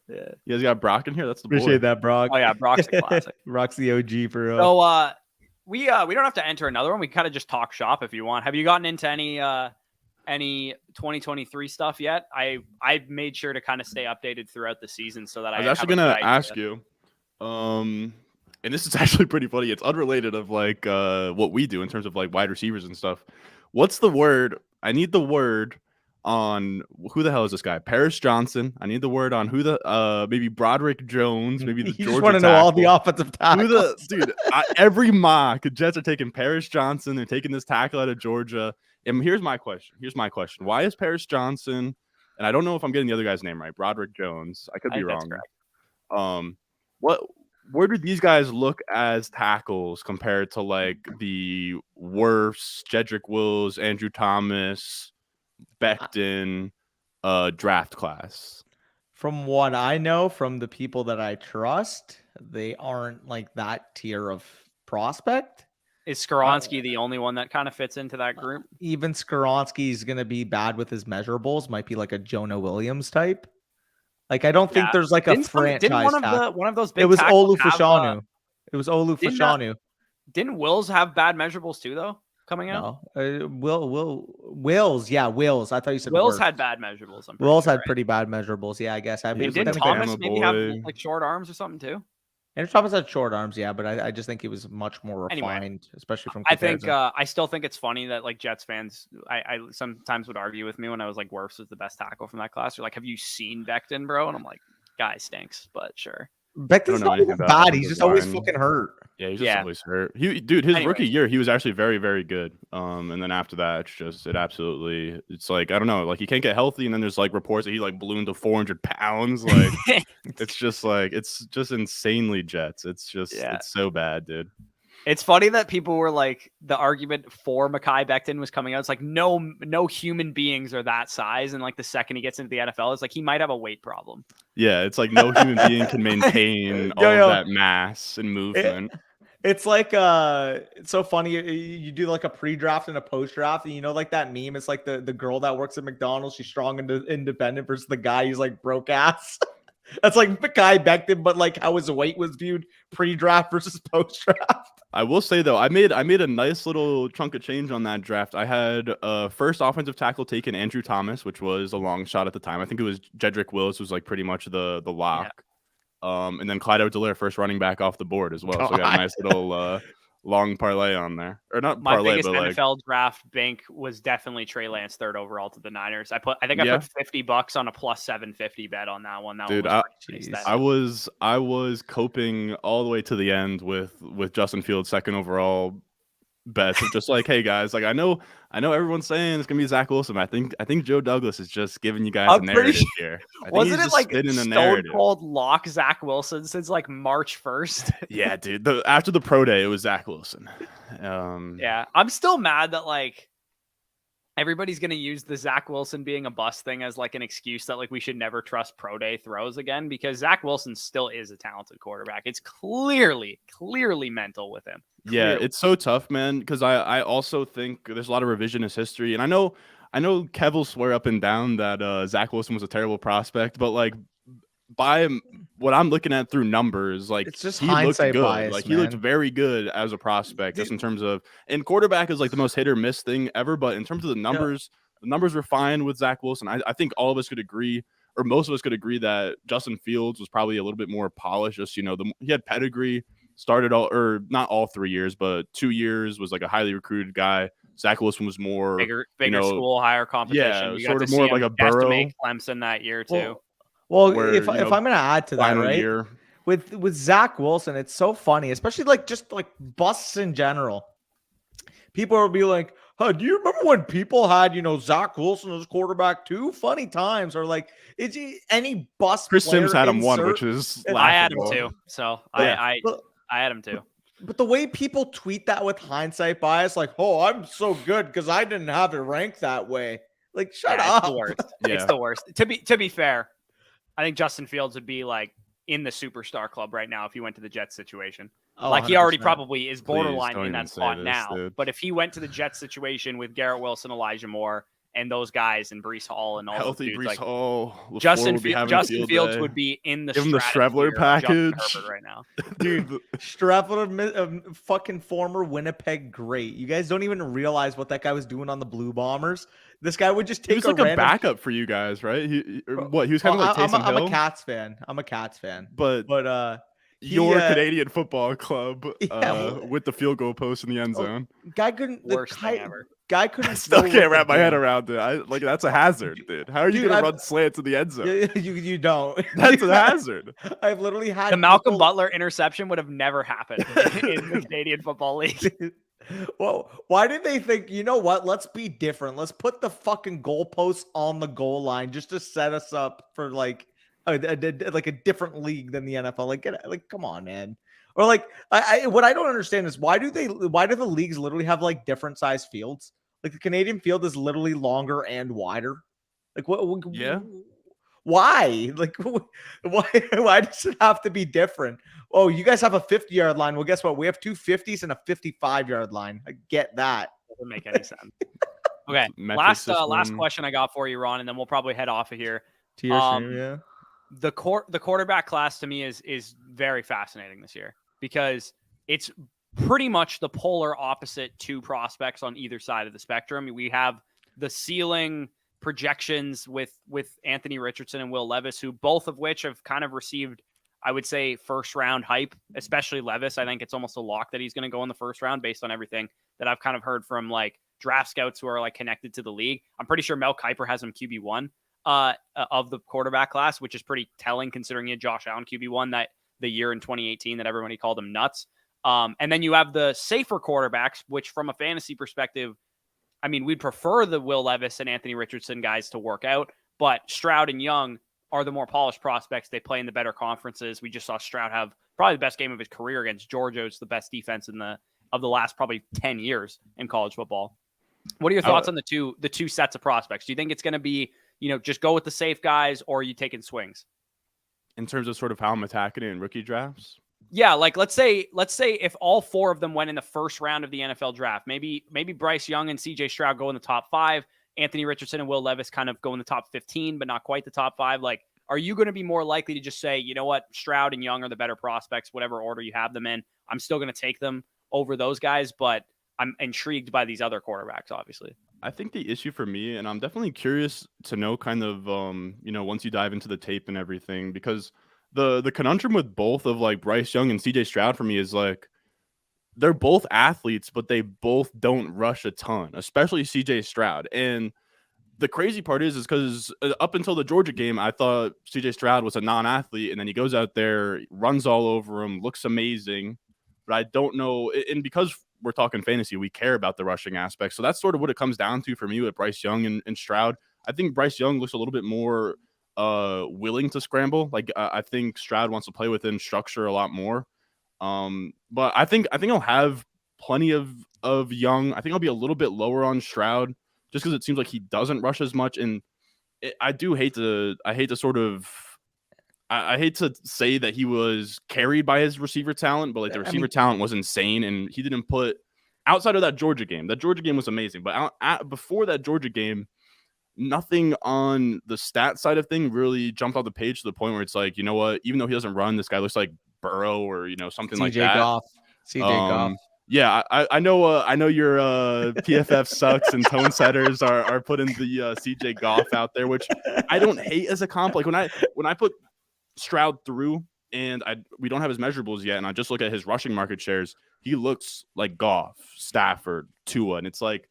Yeah. You guys got Brock in here? That's the boy. Appreciate that, Brock. Oh yeah, Brock's a classic. Brock's the OG for real. So we don't have to enter another one. We kind of just talk shop if you want. Have you gotten into any 2023 stuff yet? I've made sure to kind of stay updated throughout the season so that I was actually gonna ask you, and this is actually pretty funny. It's unrelated of like what we do in terms of like wide receivers and stuff. What's the word? I need the word on who the hell is this guy? Paris Johnson. I need the word on who the maybe Broderick Jones, maybe the You Georgia just want to know all the tackle. offensive tackles. Who the dude? Every mock Jets are taking Paris Johnson. They're taking this tackle out of Georgia. And here's my question. Why is Paris Johnson? And I don't know if I'm getting the other guy's name right. Broderick Jones. I could be wrong. Where do these guys look as tackles compared to like the Wirfs, Jedrick Wills, Andrew Thomas, Becton draft class? From what I know from the people that I trust, they aren't like that tier of prospect. Is Skoronski the only one that kind of fits into that group? Even Skoronski is going to be bad with his measurables. Might be like a Jonah Williams type. Like I don't think there's like a franchise. Didn't one of those big it was tackles Olu Fashanu. It was Olu Fashanu. Didn't Wills have bad measurables too, though? Coming out, no. Wills. Yeah, Wills. I thought you said Wills had bad measurables. Wills had pretty bad measurables. Yeah, I guess. Didn't Thomas maybe have like short arms or something too? Andrew Thomas had short arms, yeah, but I just think he was much more refined, especially from comparison. I still think it's funny that like Jets fans, I sometimes would argue with me when I was like Wirfs was the best tackle from that class. They're like, have you seen Becton, bro? And I'm like, guy stinks, but sure. Becton's not even bad. He's just always fucking hurt. Yeah, he's just always hurt. His rookie year, he was actually very, very good. And then after that, it's like, I don't know, like he can't get healthy. And then there's like reports that he like ballooned to 400 pounds. Like it's just insanely Jets. It's so bad, dude. It's funny that people were like, the argument for Mekhi Becton was coming out. It's like, no human beings are that size. And like the second he gets into the NFL, it's like he might have a weight problem. Yeah, it's like no human being can maintain all of that mass and movement. It's like it's so funny. You do like a pre-draft and a post-draft, and you know, like that meme. It's like the girl that works at McDonald's. She's strong and independent versus the guy who's like broke ass. That's like Mekhi Becton, but like how his weight was viewed pre-draft versus post-draft. I will say though, I made a nice little chunk of change on that draft. I had first offensive tackle taken Andrew Thomas, which was a long shot at the time. I think it was Jedrick Wills was like pretty much the lock. Yeah. And then Clyde Edwards-Helaire, first running back off the board as well. So we got a nice little long parlay on there, or not my parlay, biggest but NFL draft bank was definitely Trey Lance, third overall to the Niners. I put $50 on a plus 750 bet on that one. Dude, I was coping all the way to the end with Justin Fields second overall bets. Just like, hey guys, like I know everyone's saying it's gonna be Zach Wilson. But I think Joe Douglas is just giving you guys a narrative here. Wasn't it like stone cold lock Zach Wilson since like March 1st? Yeah, dude. After the pro day, it was Zach Wilson. Yeah, I'm still mad that like everybody's gonna use the Zach Wilson being a bust thing as like an excuse that like we should never trust pro day throws again, because Zach Wilson still is a talented quarterback. It's clearly mental with him. Yeah, it's so tough, man, because I also think there's a lot of revisionist history. And I know Kev will swear up and down that Zach Wilson was a terrible prospect, but like by what I'm looking at through numbers, like it's just he looked hindsight good. bias, like man. He looked very good as a prospect, just in terms of, and quarterback is like the most hit or miss thing ever. But in terms of the numbers, the numbers were fine with Zach Wilson. I think all of us could agree, or most of us could agree, that Justin Fields was probably a little bit more polished. Just, you know, he had pedigree. Started not all 3 years, but 2 years was like a highly recruited guy. Zach Wilson was more bigger school, higher competition. Yeah, you sort of more of like a Burrow. To make Clemson that year too. Well, if I'm going to add to that, right? Year. With Zach Wilson, it's so funny, especially like just like busts in general. People will be like, "Huh, do you remember when people had, Zach Wilson as quarterback too? Funny times." Or like, is any bust? Chris Sims had him one, which is laughable. I had him too. So I had him too. But the way people tweet that with hindsight bias, like, "Oh, I'm so good because I didn't have it ranked that way." Like, shut up. It's the worst. It's the worst. To be fair, I think Justin Fields would be like in the superstar club right now if he went to the Jets situation. Oh, like 100%. He already probably is borderline in that spot now. Dude. But if he went to the Jets situation with Garrett Wilson, Elijah Moore, and those guys, and Breece Hall, and all healthy those dudes, Breece like Hall, Justin Fields would be in the give him the Strevler package right now, dude. Strevler, fucking former Winnipeg great. You guys don't even realize what that guy was doing on the Blue Bombers. This guy would just take. He was like a backup for you guys, right? He was kind of like Taysom Hill. I'm a Cats fan. But your Canadian Football Club Yeah, with the field goal post in the end zone. guy couldn't. Worst thing ever. Guy couldn't. I still throw can't with wrap the my head damn- around it. Like that's a hazard, dude. How are you Dude, gonna run slants in the end zone? You don't. That's a hazard. I've literally had The Malcolm people- Butler interception would have never happened in the Canadian Football League. Well, why did they think, you know what? Let's be different. Let's put the fucking goalposts on the goal line just to set us up for like a different league than the NFL. Like, come on, man. Or like, what I don't understand is why do the leagues literally have like different size fields? Like the Canadian field is literally longer and wider. Like what? Yeah. Why? Like why does it have to be different? Oh, you guys have a 50-yard line. Well, guess what? We have two 50s and a 55-yard line. I get that. Doesn't make any sense. Okay, last question I got for you, Ron, and then we'll probably head off of here. Yeah. The quarterback class to me is very fascinating this year because it's pretty much the polar opposite to prospects on either side of the spectrum. We have the ceiling projections with Anthony Richardson and Will Levis, who both of which have kind of received, I would say, first round hype, especially Levis. I think it's almost a lock that he's going to go in the first round based on everything that I've kind of heard from like draft scouts who are like connected to the league. I'm pretty sure Mel Kiper has him QB1 of the quarterback class, which is pretty telling considering he had Josh Allen QB1 that the year in 2018 that everybody called him nuts. And then you have the safer quarterbacks, which from a fantasy perspective, I mean, we'd prefer the Will Levis and Anthony Richardson guys to work out, but Stroud and Young are the more polished prospects. They play in the better conferences. We just saw Stroud have probably the best game of his career against Georgia. It's the best defense of the last probably 10 years in college football. What are your thoughts on the two sets of prospects? Do you think it's going to be, just go with the safe guys, or are you taking swings? In terms of sort of how I'm attacking it in rookie drafts? Yeah, like let's say if all four of them went in the first round of the NFL draft, maybe Bryce Young and CJ Stroud go in the top 5, Anthony Richardson and Will Levis kind of go in the top 15, but not quite the top 5. Like, are you going to be more likely to just say, you know what, Stroud and Young are the better prospects, whatever order you have them in? I'm still going to take them over those guys, but I'm intrigued by these other quarterbacks, obviously. I think the issue for me, and I'm definitely curious to know kind of, once you dive into the tape and everything, because the conundrum with both of like Bryce Young and CJ Stroud for me is like, they're both athletes, but they both don't rush a ton, especially CJ Stroud. And the crazy part is because up until the Georgia game, I thought CJ Stroud was a non-athlete, and then he goes out there, runs all over him, looks amazing. But I don't know, and because we're talking fantasy, we care about the rushing aspect. So that's sort of what it comes down to for me with Bryce Young and Stroud. I think Bryce Young looks a little bit more willing to scramble. Like I think Stroud wants to play within structure a lot more. But I think I'll have plenty of Young. I think I'll be a little bit lower on Stroud just because it seems like he doesn't rush as much. And I hate to say that he was carried by his receiver talent, but like the receiver talent was insane, and he didn't put outside of that Georgia game. That Georgia game was amazing, but before that Georgia game, nothing on the stat side of thing really jumped off the page to the point where it's like, you know what, even though he doesn't run, this guy looks like Burrow or something like that. CJ Goff. Yeah, I know your PFF sucks and tone setters are putting the CJ Goff out there, which I don't hate as a comp. Like when I put Stroud through and we don't have his measurables yet, and I just look at his rushing market shares, he looks like Goff, Stafford, Tua, and it's like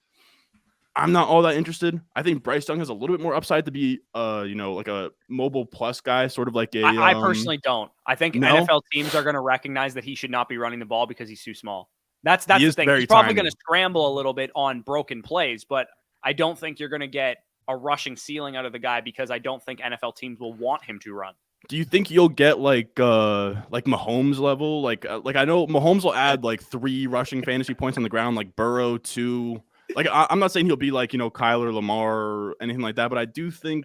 I'm not all that interested. I think Bryce Young has a little bit more upside to be like a mobile plus guy, sort of like a I personally don't. I think NFL teams are going to recognize that he should not be running the ball because he's too small. That's the thing. He's probably going to scramble a little bit on broken plays, but I don't think you're going to get a rushing ceiling out of the guy because I don't think NFL teams will want him to run. Do you think you'll get like Mahomes level? Like I know Mahomes will add like 3 rushing fantasy points on the ground, like Burrow 2. Like I'm not saying he'll be like Kyler, Lamar, or anything like that, but I do think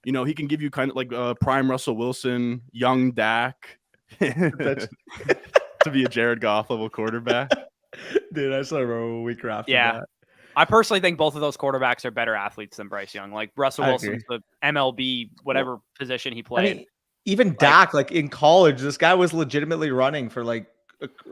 he can give you kind of like prime Russell Wilson, young Dak, to be a Jared Goff level quarterback. Dude, I saw a week after that. I personally think both of those quarterbacks are better athletes than Bryce Young. Like Russell Wilson's the MLB, whatever position he played. I mean, even Dak, like in college, this guy was legitimately running for like.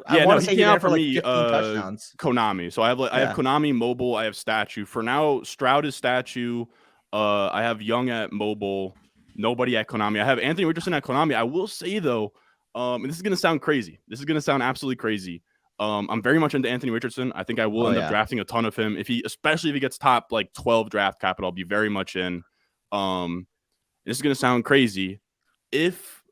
I want to say he ran for like 15 touchdowns. Konami. So I have Konami mobile. I have statue. For now, Stroud is statue. I have Young at mobile. Nobody at Konami. I have Anthony Richardson at Konami. I will say though, And this is gonna sound crazy. This is gonna sound absolutely crazy. I'm very much into Anthony Richardson. I think I will end up drafting a ton of him especially if he gets top like 12 draft capital. I'll be very much in. This is gonna sound crazy. If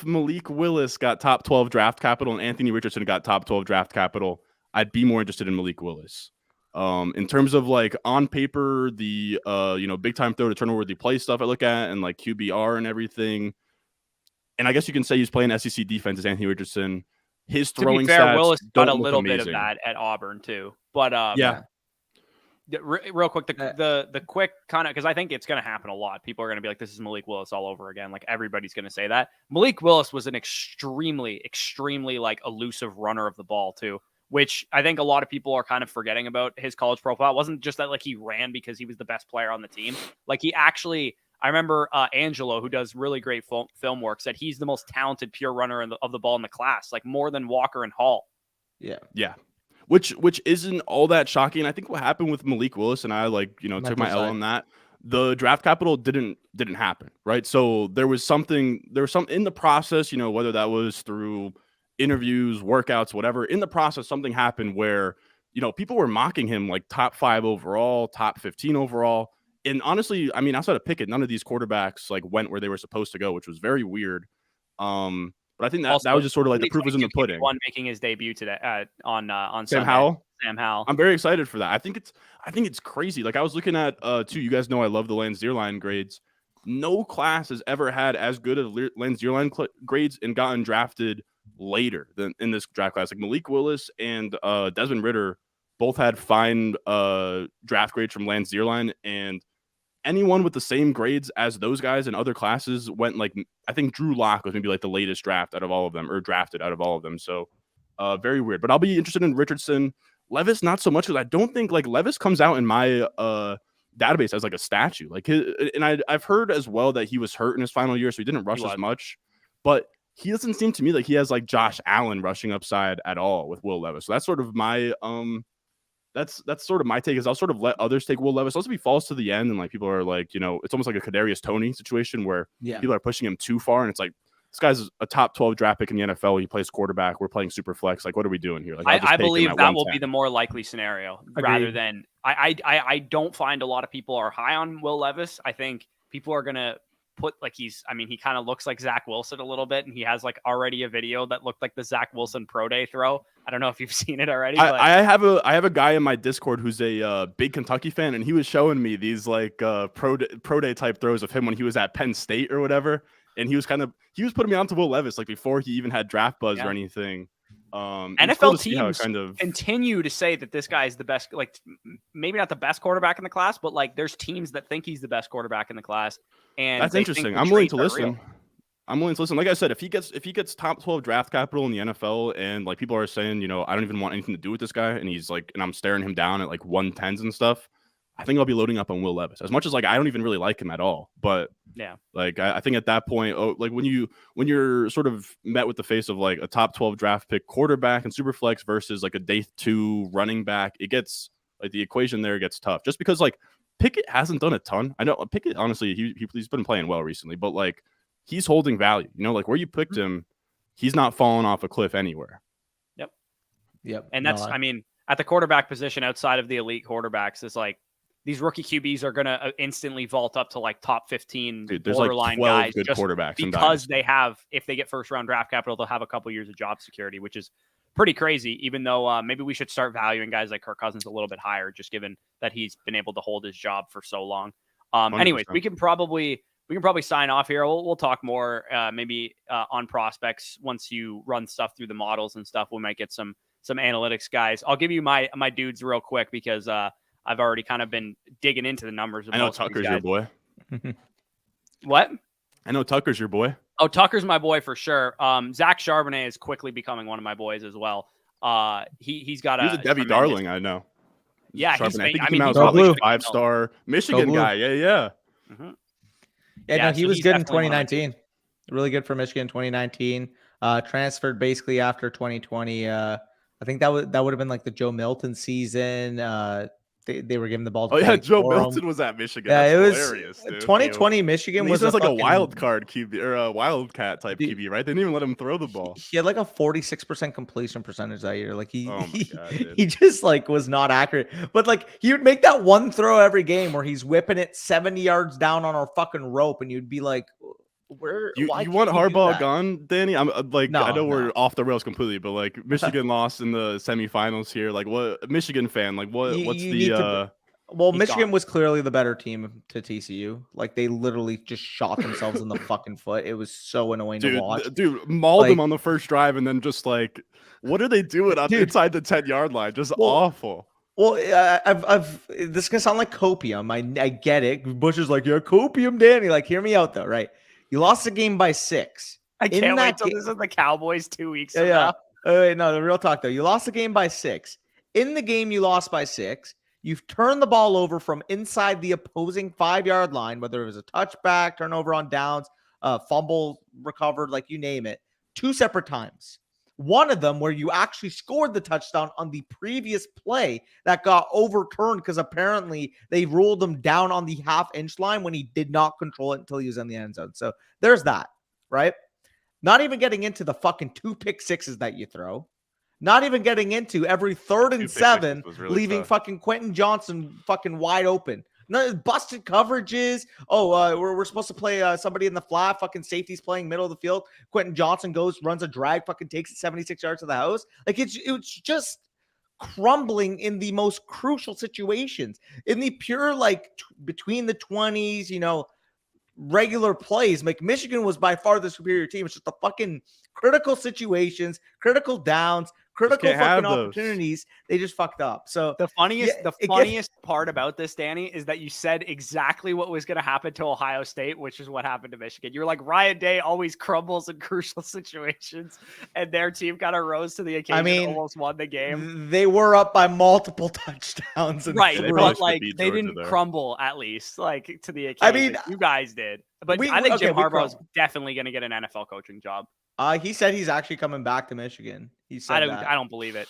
Malik Willis got top 12 draft capital and Anthony Richardson got top 12 draft capital, I'd be more interested in Malik Willis. In terms of like on paper, the big time throw to turnover worthy play stuff I look at and like QBR and everything. And I guess you can say he's playing SEC defense as Anthony Richardson. His throwing to be fair, stats Willis got a little amazing. bit of that at Auburn too. But yeah. Real quick, the quick kind of, because I think it's going to happen a lot. People are going to be like, this is Malik Willis all over again. Like everybody's going to say that. Malik Willis was an extremely, extremely like elusive runner of the ball too, which I think a lot of people are kind of forgetting about his college profile. It wasn't just that like he ran because he was the best player on the team. Like he actually, I remember Angelo, who does really great film work, said he's the most talented pure runner of the ball in the class, like more than Walker and Hall. Yeah. Yeah. Which isn't all that shocking. I think what happened with Malik Willis, and I took my L on that. The draft capital didn't happen, right? So there was some in the process, whether that was through interviews, workouts, whatever. In the process, something happened where, people were mocking him like top 5 overall, top 15 overall. And honestly, I mean, outside of Pickett, none of these quarterbacks like went where they were supposed to go, which was very weird. But I think that was just sort of like the proof was in the pudding. One making his debut today on Sam Sunday. Howell. Sam Howell. I'm very excited for that. I think it's crazy. Like I was looking at too. You guys know I love the Lance Zierlein grades. No class has ever had as good as Lance Zierlein grades and gotten drafted later than in this draft class. Like Malik Willis and Desmond Ridder both had fine draft grades from Lance Zierlein, and anyone with the same grades as those guys in other classes went like, I think Drew Lock was maybe like the latest drafted out of all of them. So very weird, but I'll be interested in Richardson. Levis, not so much, because I don't think like Levis comes out in my database as like a statue. Like I've heard as well that he was hurt in his final year, so he didn't rush as much, but he doesn't seem to me like he has like Josh Allen rushing upside at all with Will Levis. So that's sort of my that's sort of my take, is I'll sort of let others take Will Levis. Also, if he falls to the end and like people are like, it's almost like a Kadarius Toney situation where people are pushing him too far, and it's like, this guy's a top 12 draft pick in the NFL. He plays quarterback. We're playing super flex. Like, what are we doing here? Like, I believe that will be the more likely scenario. Agreed. Rather than I don't find a lot of people are high on Will Levis. I think people are gonna put like he kind of looks like Zach Wilson a little bit, and he has like already a video that looked like the Zach Wilson pro day throw. I don't know if you've seen it already. But I have a guy in my Discord who's a big Kentucky fan, and he was showing me these like pro day type throws of him when he was at Penn State or whatever, and he was putting me onto Will Levis like before he even had draft buzz or anything. NFL teams continue to say that this guy is the best, like maybe not the best quarterback in the class, but like there's teams that think he's the best quarterback in the class. And that's interesting. I'm willing to listen. Like I said, if he gets top 12 draft capital in the NFL, and like people are saying, I don't even want anything to do with this guy, and he's like, and I'm staring him down at like 110s and stuff, I think I'll be loading up on Will Levis. As much as like I don't even really like him at all, but yeah, like I think at that point, like when you're sort of met with the face of like a top 12 draft pick quarterback and super flex versus like a day 2 running back, it gets like the equation there gets tough. Just because like Pickett hasn't done a ton. I know Pickett, honestly, he's been playing well recently, but like he's holding value. Like where you picked him, he's not falling off a cliff anywhere. Yep. And that's, at the quarterback position outside of the elite quarterbacks, is like these rookie QBs are going to instantly vault up to like top 15 borderline like 12 guys good quarterbacks because they have, if they get first round draft capital, they'll have a couple years of job security, which is pretty crazy, even though maybe we should start valuing guys like Kirk Cousins a little bit higher, just given that he's been able to hold his job for so long. Anyways, we can probably sign off here. We'll talk more maybe on prospects once you run stuff through the models and stuff. We might get some analytics guys. I'll give you my dudes real quick because I've already kind of been digging into the numbers. I know Tucker's your boy. What? I know Tucker's your boy. Oh, Tucker's my boy for sure. Zach Charbonnet is quickly becoming one of my boys as well. He's got he's a Debbie Darling, I know. Yeah, I think he came out as like a 5-star Michigan guy. Yeah. Mm-hmm. No, he was good in 2019. Really good for Michigan in 2019. Transferred basically after 2020. I think that would have been like the Joe Milton season. they were giving the ball to Oh yeah, Blake Joe Corum. Milton was at Michigan. Yeah, That's it was hilarious, dude. 2020 Michigan And was he's like a fucking, wild card QB or a wildcat type Dude, QB, right? They didn't even let him throw the ball. He had like a 46% completion percentage that year. Like Oh my God, dude. he just like was not accurate. But like he would make that one throw every game where he's whipping it 70 yards down on our fucking rope, and you'd be like, where? You why want can't you do Harbaugh that? gone, Danny? I'm like, I know No, we're no. off the rails completely, but like Michigan lost in the semifinals here. Like, what Michigan fan? Like, what's You the need to. Well, He's Michigan gone. was clearly the better team to TCU. Like they literally just shot themselves in the fucking foot. It was so annoying to watch. dude mauled Like- him on the first drive, and then just like, what are they doing up Dude. inside the 10-yard line? Just Well, awful. Well, this is gonna sound like copium. I get it. Bush is like, yeah, copium, Danny. Like, hear me out though, right? You lost the game by 6. I In can't wait that till ga- this is the Cowboys 2 weeks Yeah, from yeah. now. Wait, no, the real talk though. You lost the game by 6. In the game, you lost by 6. You've turned the ball over from inside the opposing 5-yard line, whether it was a touchback, turnover on downs, fumble recovered, like you name it, 2 separate times. One of them where you actually scored the touchdown on the previous play that got overturned because apparently they ruled him down on the half-inch line when he did not control it until he was in the end zone. So there's that, right? Not even getting into the fucking 2 pick sixes that you throw. Not even getting into every 3rd and 7 really leaving tough. fucking Quentin Johnson fucking wide open. No busted coverages. Oh, we're supposed to play somebody in the flat. Fucking safety's playing middle of the field. Quentin Johnson goes, runs a drag, fucking takes it 76 yards to the house. Like it's just crumbling in the most crucial situations. In the pure like between the 20s, regular plays. Like Michigan was by far the superior team. It's just the fucking critical situations, critical downs, critical can't have fucking those. opportunities. They just fucked up. So The funniest, Yeah, the funniest part about this, Danny, is that you said exactly what was going to happen to Ohio State, which is what happened to Michigan. You were like, Ryan Day always crumbles in crucial situations, and their team kind of rose to the occasion, almost won the game. they were up by multiple touchdowns. And Right, they threw probably but should've like beat they Georgia didn't there. crumble at least, like to the occasion. I mean, you guys did, but we- I think okay, Jim we Harbaugh is crumbled. definitely going to get an NFL coaching job. He said he's actually coming back to Michigan. He said I that. don't believe it.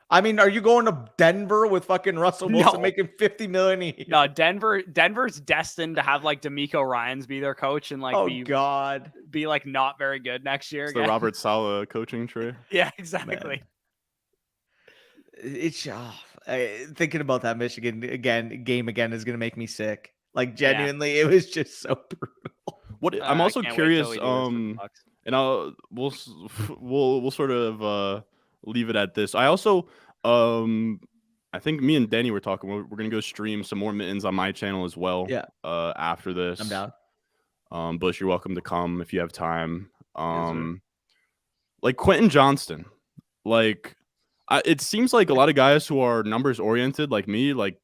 I mean, are you going to Denver with fucking Russell Wilson No. making $50 million a year? No, Denver's destined to have like D'Amico Ryans be their coach and like Oh God. be like not very good next year. It's the again. Robert Saleh coaching tree. Yeah, exactly. It's thinking about that Michigan game again is gonna make me sick. Like genuinely, it was just so brutal. What I'm I also can't wait till curious. we do this for the Bucks. And we'll sort of leave it at this. I also I think me and Denny were talking. We're gonna go stream some more Mittens on my channel as well. Yeah. After this, I'm down. Bush, you're welcome to come if you have time. sir. Like Quentin Johnston, like it seems like a lot of guys who are numbers oriented, like me, like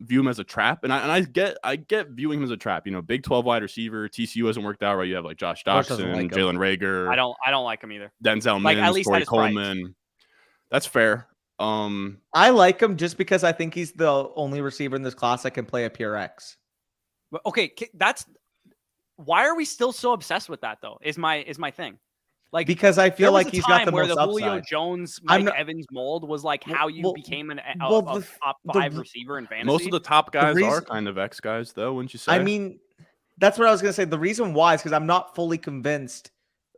view him as a trap, and I get viewing him as a trap. Big 12 wide receiver. TCU hasn't worked out, right? You have like Josh Bush doesn't Doxson, like him. Jalen Rager. I don't like him either. Denzel Like, at Mims, least at Corey his price. Coleman. That's fair. I like him just because I think he's the only receiver in this class that can play a pure X. But okay, that's why are we still so obsessed with that though? Is my thing. Like Because I there feel was like a he's got time the where most the Julio upside. Jones, I'm Mike not- Evans mold was like how you Well, became a well, top the- 5 receiver in fantasy. Most of the top guys are reason- kind of X guys, though, wouldn't you say? I mean, that's what I was gonna say. The reason why is because I'm not fully convinced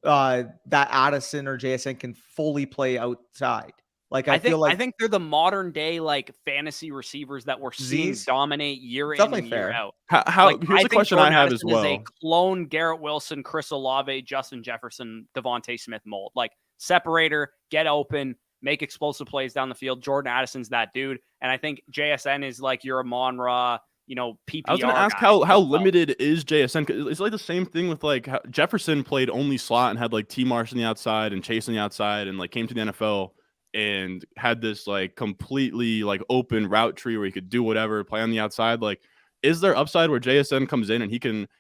that Addison or JSN can fully play outside. Like I feel like I think they're the modern day like fantasy receivers that we're seeing Z's? dominate year in Definitely and year fair. out. how Like, here's a think question Jordan I have as Addison is a well. clone Garrett Wilson, Chris Olave, Justin Jefferson, Devontae Smith mold. Like separator, get open, make explosive plays down the field. Jordan Addison's that dude, and I think JSN is like your Amon-Ra, PPR. I was going to ask guy how as well. limited is JSN? 'Cause it's like the same thing with like how Jefferson played only slot and had like T. Marsh on the outside and Chase on the outside and like came to the NFL and had this like completely like open route tree where he could do whatever, play on the outside. Like, is there upside where JSN comes in and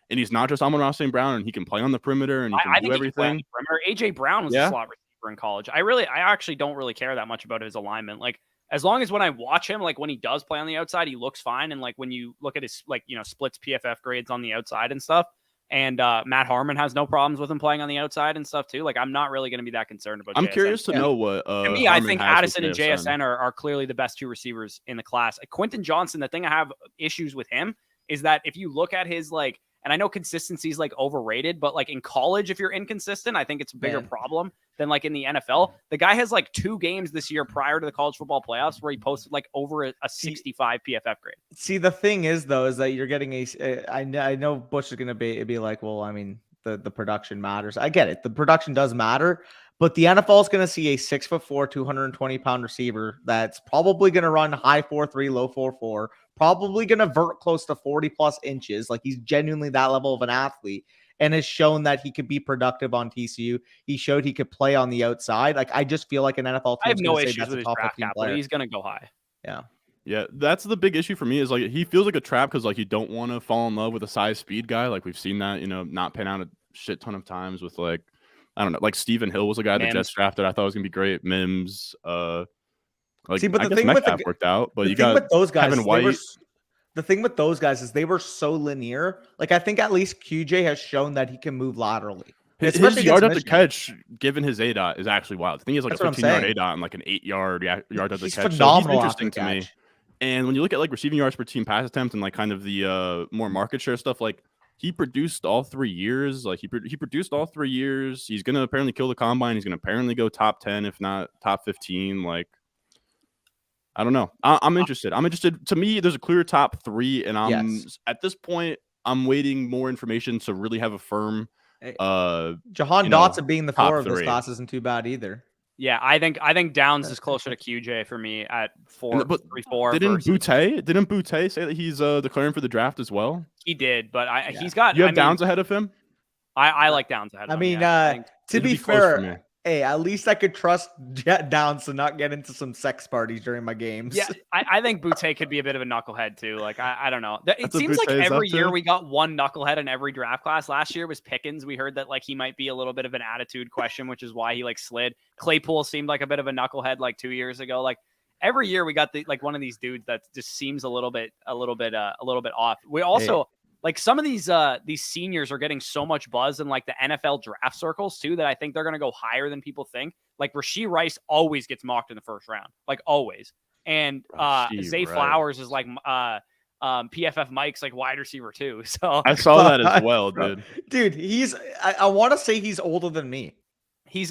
he's not just Amon-Ra St. Brown and he can play on the perimeter and he can I do think he can play on everything? the perimeter. AJ Brown was a slot receiver in college. I actually don't really care that much about his alignment. Like as long as when I watch him, like when he does play on the outside, he looks fine. And like when you look at his like splits PFF grades on the outside and stuff, And Matt Harmon has no problems with him playing on the outside and stuff too. Like, I'm not really going to be that concerned about. I'm JSN. curious to know what. To me, I think Addison and JSN are clearly the best 2 receivers in the class. Quentin Johnson, the thing I have issues with him is that if you look at his like, and I know consistency is like overrated, but like in college, if you're inconsistent, I think it's a bigger problem than like in the NFL. The guy has like 2 games this year prior to the college football playoffs where he posted like over a 65 PFF grade. See, the thing is though, is that you're getting I know Bush is going to be like, well, I mean, the production matters. I get it. The production does matter, but the NFL is going to see a 6'4", 220-pound receiver that's probably going to run high 4.3, low 4.4, probably going to vert close to 40 plus inches. Like, he's genuinely that level of an athlete and has shown that he could be productive on TCU. He showed he could play on the outside. Like, I just feel like an NFL team. I have no issues with his draft capital. He's going to go high. Yeah. Yeah, that's the big issue for me is like he feels like a trap because like you don't want to fall in love with a size speed guy. Like we've seen that, not pan out a shit ton of times with like, I don't know, like Stephen Hill was a guy that Jets drafted. I thought was gonna be great. Mims, like see, but I the guess thing Metcalf with worked out, but the you thing got with those guys, Kevin White. The thing with those guys is they were so linear. Like I think at least QJ has shown that he can move laterally. His yard after catch, given his ADOT, is actually wild. I think he has like a 15-yard ADOT and like an 8-yard yard after the catch. Phenomenal. So he's interesting to me. And when you look at like receiving yards per team pass attempt and like kind of the more market share stuff, like he produced all 3 years. Like he produced all 3 years. He's gonna apparently kill the combine. He's gonna apparently go top 10, if not top 15. Like I don't know. I'm interested. To me, there's a clear top 3, and at this point, I'm waiting more information to really have a firm. Jahan Dotson being the 4 of this class isn't too bad either. Yeah, I think Downs is closer to QJ for me at 4. Didn't Boutte say that he's declaring for the draft as well? He did, but he's got. You have Downs ahead of him. I like Downs ahead. I mean, to be fair, hey, at least I could trust Downs to not get into some sex parties during my games. Yeah, I think Boutte could be a bit of a knucklehead too. Like I don't know. It seems like every year we got one knucklehead in every draft class. Last year was Pickens. We heard that like he might be a little bit of an attitude question, which is why he like slid. Claypool seemed like a bit of a knucklehead like 2 years ago. Like every year we got like one of these dudes that just seems a little bit off. We also. Like some of these seniors are getting so much buzz in like the NFL draft circles too that I think they're going to go higher than people think. Like Rashee Rice always gets mocked in the first round, like always. And Zay Flowers is like PFF Mike's like wide receiver too. So I saw that as well, dude. Dude, I want to say he's older than me. He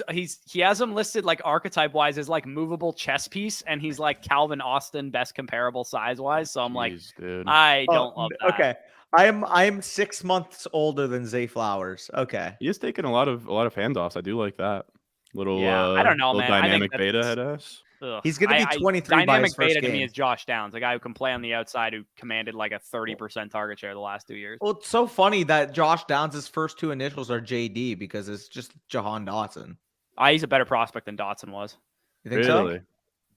has him listed like archetype wise as like movable chess piece, and he's like Calvin Austin best comparable size wise. So I'm dude. I don't love that. Okay. I'm 6 months older than Zay Flowers. Okay. He is taking a lot of handoffs. I do like that. Little I don't know, man. Dynamic beta head ass. He's going to be 23 by his first beta game. To me is Josh Downs, a guy who can play on the outside who commanded like a 30% target share the last 2 years. Well, it's so funny that Josh Downs' first 2 initials are JD because it's just Jahan Dotson. He's a better prospect than Dotson was. You think so?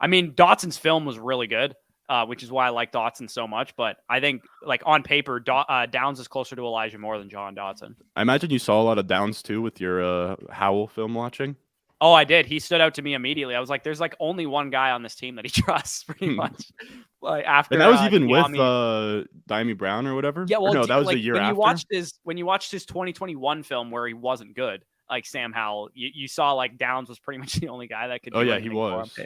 I mean, Dotson's film was really good, which is why I like Dotson so much. But I think, like on paper, Downs is closer to Elijah Moore than Jahan Dotson. I imagine you saw a lot of Downs too with your Howell film watching. Oh, I did. He stood out to me immediately. I was like, "There's like only one guy on this team that he trusts, pretty much." Like after, and that was even with Dimey Brown or whatever. Yeah, well, no, that was like, the year when after. When you watched his 2021 film where he wasn't good, like Sam Howell, you saw like Downs was pretty much the only guy that could. Oh yeah, he was.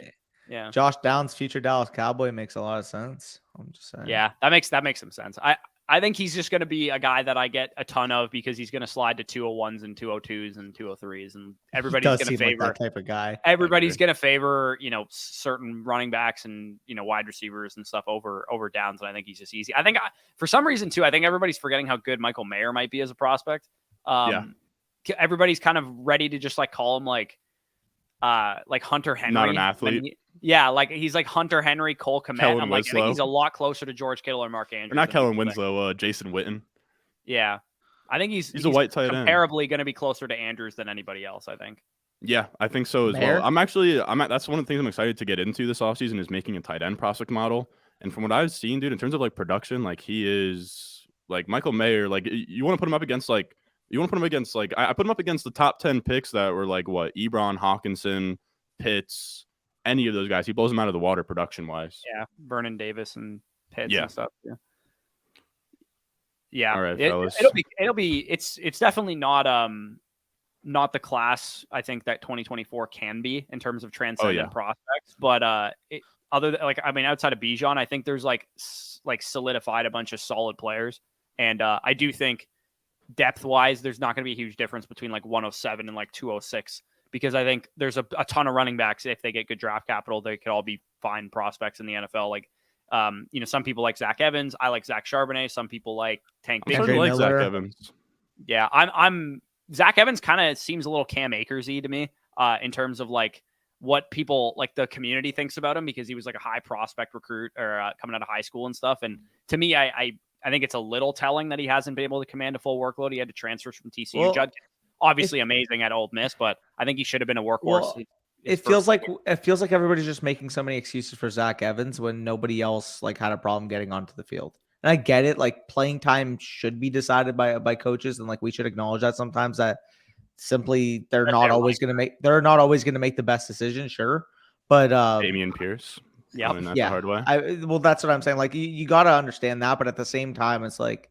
Yeah, Josh Downs, future Dallas Cowboy, makes a lot of sense. I'm just saying. Yeah, that makes some sense. I think he's just going to be a guy that I get a ton of because he's going to slide to 201s and 202s and 203s, and everybody's going to favor like that type of guy. Everybody's going to favor certain running backs and wide receivers and stuff over Downs, and I think he's just easy. I think for some reason too, I think everybody's forgetting how good Michael Mayer might be as a prospect. Everybody's kind of ready to just like call him like Hunter Henry, not an athlete. Like he's like Hunter Henry, Cole Kmet. I'm like, I think he's a lot closer to George Kittle or Mark Andrews. Or not Kellen Winslow, Jason Witten. Yeah, I think he's a white tight end. Comparably going to be closer to Andrews than anybody else. I think. Yeah, I think so as well. That's one of the things I'm excited to get into this offseason is making a tight end prospect model. And from what I've seen, dude, in terms of like production, like he is like Michael Mayer. Like you want to put him up against I put him up against the top 10 picks that were like what Ebron, Hawkinson, Pitts, any of those guys. He blows them out of the water production wise. Yeah, Vernon Davis and Pitts and stuff. Yeah, All right, fellas. it's definitely not the class I think that 2024 can be in terms of transcendent prospects. But outside of Bijan, I think there's like solidified a bunch of solid players, and I do think depth wise, there's not going to be a huge difference between like 107 and like 206 because I think there's a ton of running backs. If they get good draft capital, they could all be fine prospects in the NFL. Like, some people like Zach Evans. I like Zach Charbonnet. Some people like Tank I Bigsby. like Zach Evans. Yeah, I'm Zach Evans kind of seems a little Cam Akers-y to me in terms of like what people like the community thinks about him because he was like a high prospect recruit or coming out of high school and stuff. And to me, I think it's a little telling that he hasn't been able to command a full workload. He had to transfer from TCU. Well, Judkins, obviously amazing at Ole Miss, but I think he should have been a workhorse. Well, it feels like everybody's just making so many excuses for Zach Evans when nobody else like had a problem getting onto the field. And I get it, like playing time should be decided by coaches, and like we should acknowledge that sometimes that simply they're not always going to make the best decision, sure. But Damian Pierce. Yeah. The hard way. Well, that's what I'm saying. Like you got to understand that, but at the same time, it's like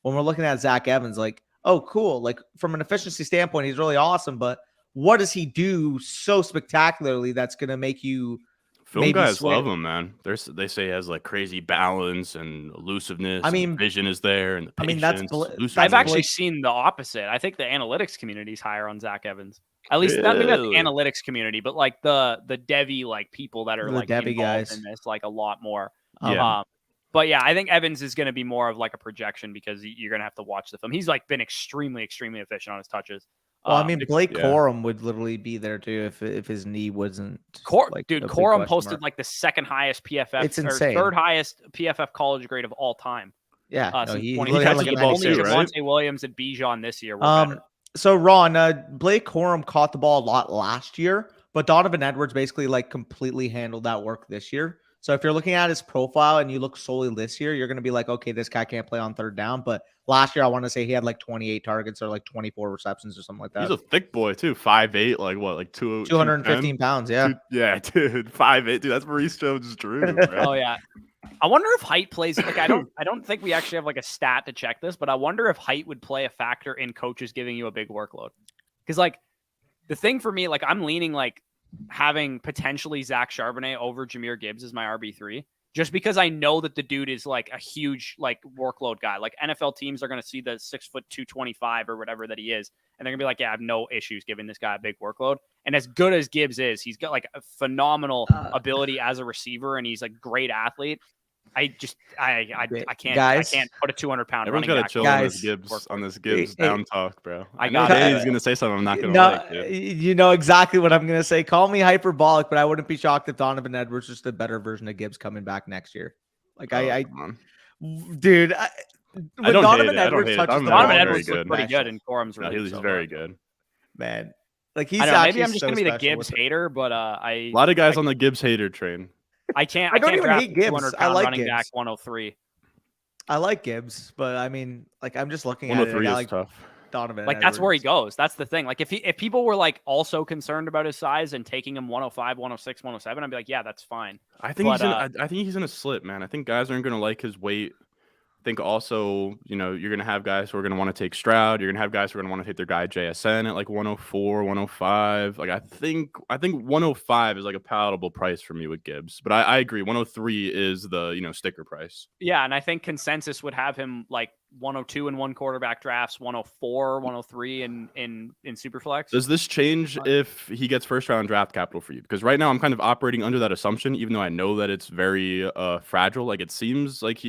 when we're looking at Zach Evans, like, oh, cool. Like from an efficiency standpoint, he's really awesome. But what does he do so spectacularly that's going to make you? Film guys love him, man. They say he has like crazy balance and elusiveness. I mean, vision is there, and the patience. That's I've actually seen the opposite. I think the analytics community is higher on Zach Evans. At least not the analytics community, but like the Devy like people that are like involved guys in this like a lot more. But yeah, I think Evans is going to be more of like a projection because you're going to have to watch the film. He's like been extremely, extremely efficient on his touches. Well, I mean, Blake Corum would literally be there too if his knee wasn't. Corum posted like the second highest PFF, it's insane. Third highest PFF college grade of all time. Yeah, he only Javonte Williams and Bijan this year. So Ron, Blake Corum caught the ball a lot last year, but Donovan Edwards basically like completely handled that work this year. So if you're looking at his profile and you look solely this year, you're going to be like, okay, this guy can't play on third down. But last year, I want to say he had like 28 targets or like 24 receptions or something like that. He's a thick boy too, 5'8", like what, like 215 pounds, yeah. Dude, 5'8", dude. That's Maurice Jones-Drew. Oh yeah. I wonder if height plays. Like I don't think we actually have like a stat to check this, but I wonder if height would play a factor in coaches giving you a big workload. Because like the thing for me, like I'm leaning like having potentially Zach Charbonnet over Jahmyr Gibbs as my RB3, just because I know that the dude is like a huge like workload guy. Like NFL teams are going to see the 6'2", 225 or whatever that he is, and they're gonna be like, yeah, I have no issues giving this guy a big workload. And as good as Gibbs is, he's got like a phenomenal ability as a receiver, and he's a great athlete. I can't put a 200-pound Everyone's running got to chill on this Gibbs down talk, bro. I know Danny's going to say something I'm not going to like. Dude. You know exactly what I'm going to say. Call me hyperbolic, but I wouldn't be shocked if Donovan Edwards is just a better version of Gibbs coming back next year. Like dude, I don't Donovan hate it. Edwards touches the Donovan Edwards looks pretty good, and Corum's really he's very good. Man, like he's maybe I'm just going to be the Gibbs hater, but a lot of guys on the Gibbs hater train. I can't even hate Gibbs. I like running Gibbs. back 103. I like Gibbs, but I mean, like I'm just looking at it. 103 is tough. Donovan, like that's where he goes. That's the thing. Like if people were like also concerned about his size and taking him 105, 106, 107, I'd be like, yeah, that's fine. I think he's in a slip, man. I think guys aren't going to like his weight. I think also, you're going to have guys who are going to want to take Stroud. You're going to have guys who are going to want to take their guy JSN at like 104, 105. Like I think 105 is like a palatable price for me with Gibbs. But I agree, 103 is the sticker price. Yeah, and I think consensus would have him like 102 in one quarterback drafts, 104, 103 in Superflex. Does this change if he gets first round draft capital for you? Because right now I'm kind of operating under that assumption, even though I know that it's very fragile. Like it seems like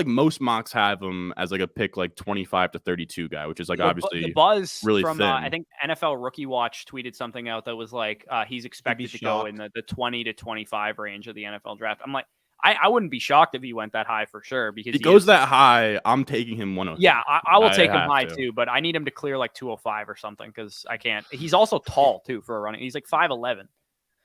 most mocks have him as like a pick like 25 to 32 guy, which is like obviously the buzz really from thin. I think NFL Rookie Watch tweeted something out that was like he's expected to go in the 20 to 25 range of the NFL draft. I'm like, I wouldn't be shocked if he went that high for sure, because he goes that high. I'm taking him 103. Yeah, I will take him high too, but I need him to clear like 205 or something because I can't. He's also tall too for a running. He's like 5'11",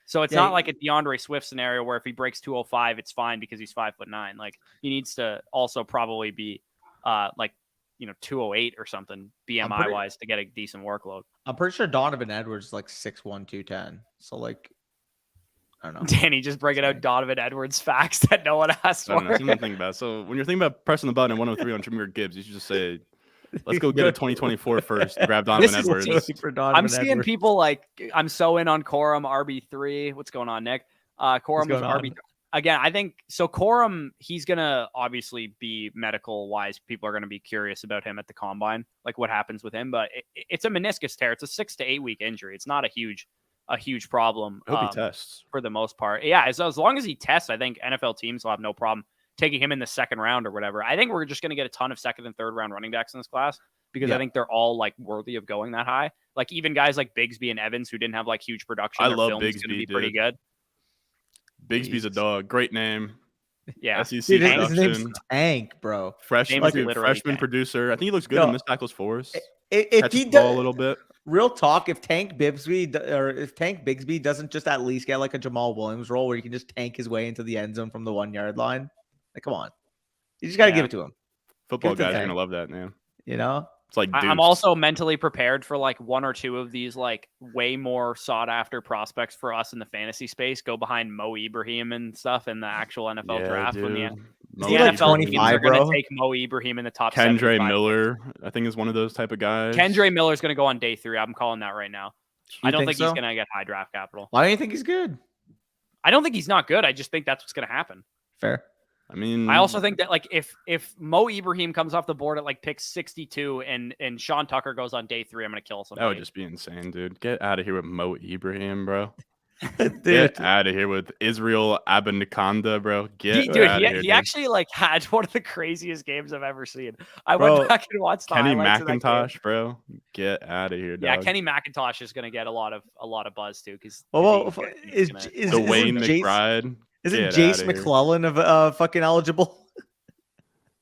so it's not like a DeAndre Swift scenario where if he breaks 205, it's fine because he's 5'9". Like he needs to also probably be 208 or something BMI wise to get a decent workload. I'm pretty sure Donovan Edwards is like 6'1", 210. So like. I don't know. Danny just bringing out Donovan Edwards facts that no one asked I don't know. for. Something to think about. So when you're thinking about pressing the button at 103 on Jameer Gibbs, you should just say, let's go get a 2024 first and grab Donovan This is Edwards. I'm seeing people like, I'm so in on Corum RB3. What's going on, Nick? Corum with RB3. Again, I think so. Corum, he's going to obviously be medical wise. People are going to be curious about him at the combine, like what happens with him. But it's a meniscus tear. It's a 6 to 8 week injury. It's not a huge problem. I hope he tests for the most part. Yeah, as long as he tests, I think NFL teams will have no problem taking him in the second round or whatever. I think we're just going to get a ton of second and third round running backs in this class because I think they're all like worthy of going that high. Like even guys like Bigsby and Evans who didn't have like huge production. I love Bigsby. Going to be pretty good. Bigsby's a dog. Great name. Yeah. SEC Dude, his name's Tank, bro. Freshman producer. I think he looks good in missed tackles for us. If he does a little bit. Real talk, if Tank Bigsby doesn't just at least get like a Jamal Williams role where he can just tank his way into the end zone from the 1 yard line, like come on, you just gotta give it to him. Football guys are gonna love that, man. You know, it's like I'm also mentally prepared for like one or two of these like way more sought after prospects for us in the fantasy space. Go behind Mo Ibrahim and stuff in the actual NFL draft. Dude. When the like NFL teams are going bro? to take Mo Ibrahim in the top. Kendre Miller, I think, is one of those type of guys. Kendre Miller is going to go on day 3. I'm calling that right now. I don't think so? he's going to get high draft capital. Why do you think he's good? I don't think he's not good. I just think that's what's going to happen. Fair. I mean, I also think that like if Mo Ibrahim comes off the board at like pick 62 and Sean Tucker goes on day 3, I'm going to kill somebody. That would just be insane, dude. Get out of here with Mo Ibrahim, bro. Dude. Get out of here with Israel Abanikanda, bro. He actually like had one of the craziest games I've ever seen. I went back and watched the Kenny highlights McIntosh, bro. Get out of here, dog. Yeah, Kenny McIntosh is going to get a lot of buzz too because is Dwayne McBride? Isn't Jace McClellan of fucking eligible?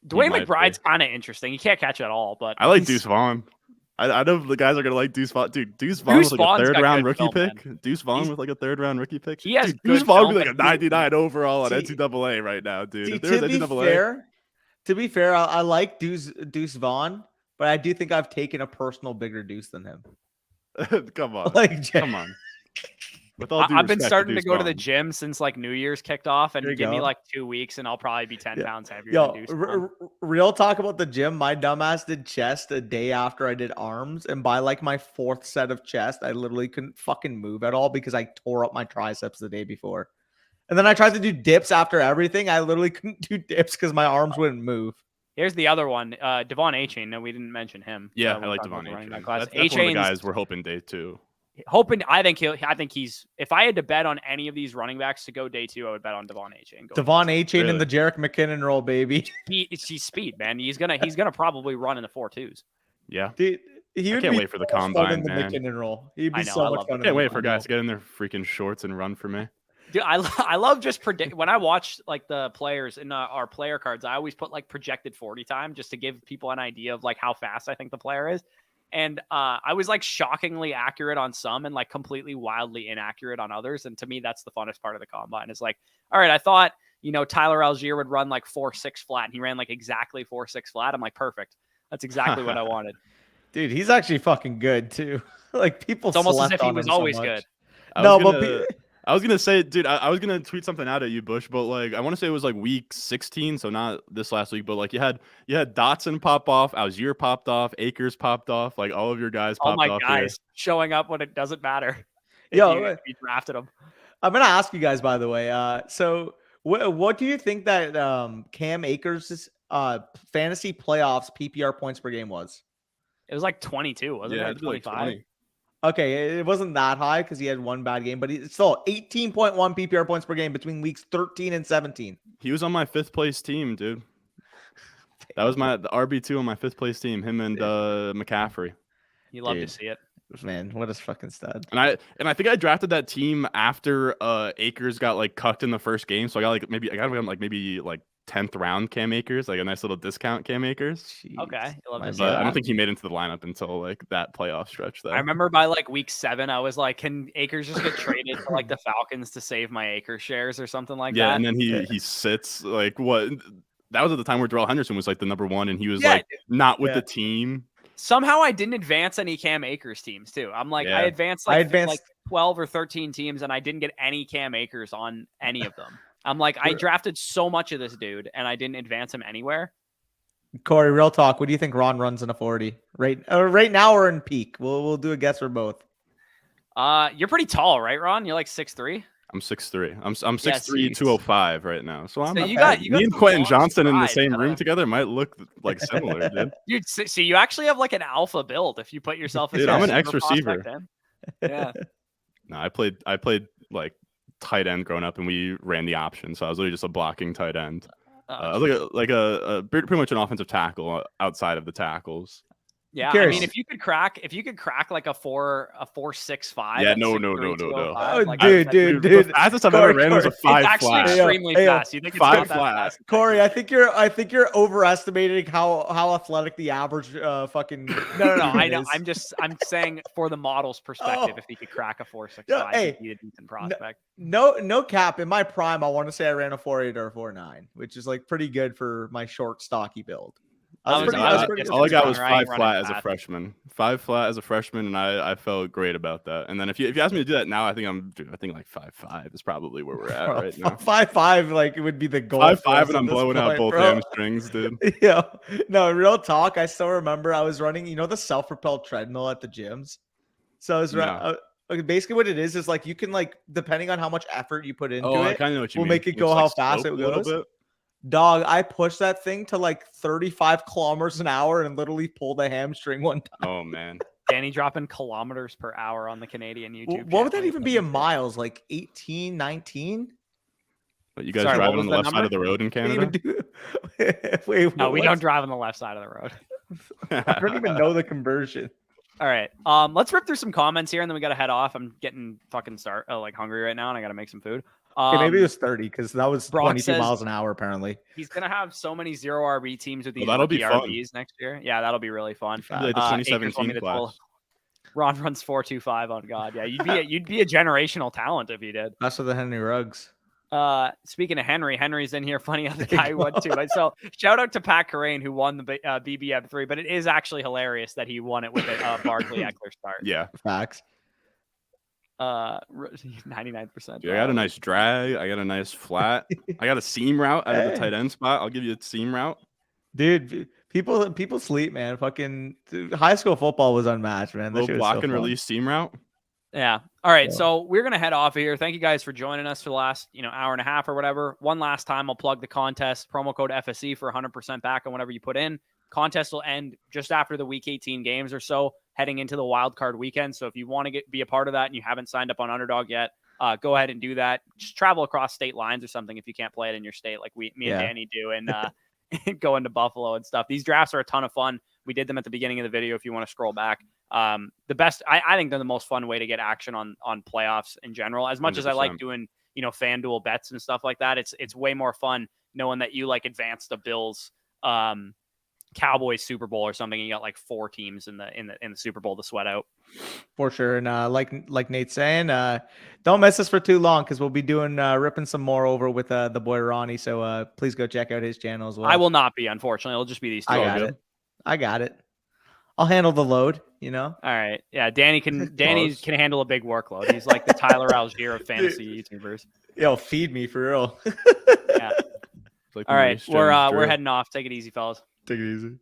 Dwayne McBride's kind of interesting. He can't catch at all, but I like Deuce Vaughn. I know the guys are gonna like Deuce Vaughn. Dude, Deuce Vaughn was like a third round rookie pick. Man. Deuce Vaughn was like a third round rookie pick. He has Deuce Vaughn would be like a 99 overall on NCAA right now, dude. To be fair, I like Deuce Vaughn, but I do think I've taken a personal bigger deuce than him. Come on, come on. I've been starting to go to the gym since like New Year's kicked off, and give me like 2 weeks, and I'll probably be 10 pounds heavier. Than real talk about the gym. My dumbass did chest a day after I did arms, and by like my 4th set of chest, I literally couldn't fucking move at all because I tore up my triceps the day before. And then I tried to do dips after everything. I literally couldn't do dips because my arms wouldn't move. Here's the other one, Devon Achane. No, we didn't mention him. Yeah, I like Devon Achane. That's one of the guys we're hoping day 2. I think he's. If I had to bet on any of these running backs to go day 2, I would bet on Devon Achane. Devon Achane in the Jerick McKinnon role, baby. He's speed, man. He's gonna probably run in the 4.2s. Yeah, dude. I can't wait for the combine, man. McKinnon role. He'd be so much fun. I can't wait for guys to get in their freaking shorts and run for me. Dude, I love just predict when I watch like the players in our player cards. I always put like projected 40 time just to give people an idea of like how fast I think the player is. And I was like shockingly accurate on some and like completely wildly inaccurate on others. And to me, that's the funnest part of the combine is like, all right, I thought, Tyler Algier would run like 4.6 flat and he ran like exactly 4.6 flat. I'm like, perfect. That's exactly what I wanted. Dude, he's actually fucking good too. Like people it's almost as if he was always good. I was gonna say, dude, I was gonna tweet something out at you, Bush, but like I want to say it was like week 16, so not this last week, but like you had Dotson pop off, Algier popped off, Akers popped off, like all of your guys popped off. Guys showing up when it doesn't matter. Yo, you drafted them. I'm gonna ask you guys, by the way. So what do you think that Cam Akers' fantasy playoffs PPR points per game was? It was like 22, wasn't it? Like 25. Like okay, it wasn't that high because he had one bad game, but it's still 18.1 PPR points per game between weeks 13 and 17. He was on my 5th place team, dude. That was the RB2 on my 5th place team. Him and McCaffrey. You love to see it, man. What a fucking stud. And I think I drafted that team after Akers got like cucked in the first game, so I got him like 10th round Cam Akers, like a nice little discount Cam Akers. Jeez. Okay. But I don't think he made it into the lineup until like that playoff stretch though. I remember by like week 7, I was like, can Akers just get traded to like the Falcons to save my Akers shares or something like that? Yeah, and then he sits like what that was at the time where Darrell Henderson was like the number 1 and he was like not with the team. Somehow I didn't advance any Cam Akers teams too. I'm like, I advanced 12 or 13 teams, and I didn't get any Cam Akers on any of them. I'm like, I drafted so much of this dude, and I didn't advance him anywhere. Corey, real talk. What do you think Ron runs in a 40? Right now or in peak? We'll do a guess for both. You're pretty tall, right, Ron? You're like 6'3". I'm 6'3". I'm 6'3", 205 right now. So I'm you got me and Quentin Johnson in the same stride, room together might look like similar, dude. Dude, see, you actually have like an alpha build if you put yourself as Dude, a I'm an super X receiver. prospect, yeah. No, I played like tight end growing up, and we ran the option, so I was literally just a blocking tight end. I was like a pretty much an offensive tackle outside of the tackles. Yeah, I mean, if you could crack like a 4.65. Yeah, no. Oh, like, dude. The fastest I've ever ran was a 5 It's actually flat. extremely fast. You think it's 5 not that flat. fast? Corey, I think you're overestimating how athletic the average fucking. No. I know. I'm saying for the model's perspective, if he could crack a 4.65, he'd be a decent prospect. No cap. In my prime, I want to say I ran a 4.8 or a 4.9, which is like pretty good for my short, stocky build. All I got was 5 flat as a freshman. 5 flat as a freshman, and I felt great about that. And then if you ask me to do that now, I think like 5'5" is probably where we're at right now. 5'5", like it would be the goal. 5'5", and I'm blowing out both hamstrings, dude. Yeah, no, real talk. I still remember I was running, the self-propelled treadmill at the gyms. So I was basically what it is like you can like depending on how much effort you put into it, I kind of know what you will mean. make it go how fast it goes. Dog, I pushed that thing to like 35 kilometers an hour and literally pulled a hamstring one time. Oh, man. Danny dropping kilometers per hour on the Canadian YouTube. What would that even be in miles? Like 18, 19? But you guys driving on the left side of the road in Canada? Wait, no, we don't drive on the left side of the road. I don't even know the conversion. All right. Let's rip through some comments here, and then we got to head off. I'm getting fucking hungry right now, and I got to make some food. Maybe it was 30 because that was Brock 22 miles an hour. Apparently, he's gonna have so many 0 RB teams with these that'll be RBs next year. Yeah, that'll be really fun. Like the 2017 class. Ron runs 4.25 on God. Yeah, you'd be a generational talent if you did. That's with the Henry Ruggs. Speaking of Henry's in here. Funny other guy who won too. So shout out to Pat Carrane who won the BBM 3, but it is actually hilarious that he won it with a Barkley Eckler start. Yeah, facts. 99%. Dude, I got a nice drag. I got a nice flat. I got a seam route out of the tight end spot. I'll give you a seam route. Dude, people sleep, man. Fucking high school football was unmatched, man. Little block and release seam route. Yeah. All right. Yeah. So we're going to head off of here. Thank you guys for joining us for the last, hour and a half or whatever. One last time, I'll plug the contest, promo code FSC for 100% back on whatever you put in. Contest will end just after the week 18 games or so, heading into the wild card weekend. So if you want to be a part of that and you haven't signed up on Underdog yet, go ahead and do that. Just travel across state lines or something if you can't play it in your state, like me and Danny do, and go into Buffalo and stuff. These drafts are a ton of fun. We did them at the beginning of the video. If you want to scroll back, the best, I think they're the most fun way to get action on playoffs in general. As much 100%. As I like doing, FanDuel bets and stuff like that, it's way more fun knowing that you like advance the Bills, Cowboys Super Bowl or something, and you got like 4 teams in the Super Bowl to sweat out. For sure. And like Nate's saying, don't miss us for too long because we'll be doing ripping some more over with the boy Ronnie. So please go check out his channel as well. I will not be, unfortunately. It'll just be these two. I got it. I'll handle the load, All right. Yeah, Danny can handle a big workload. He's like the Tyler Algier of fantasy YouTubers. Yo, feed me for real. Yeah. All right. We're heading off. Take it easy, fellas. Take it easy.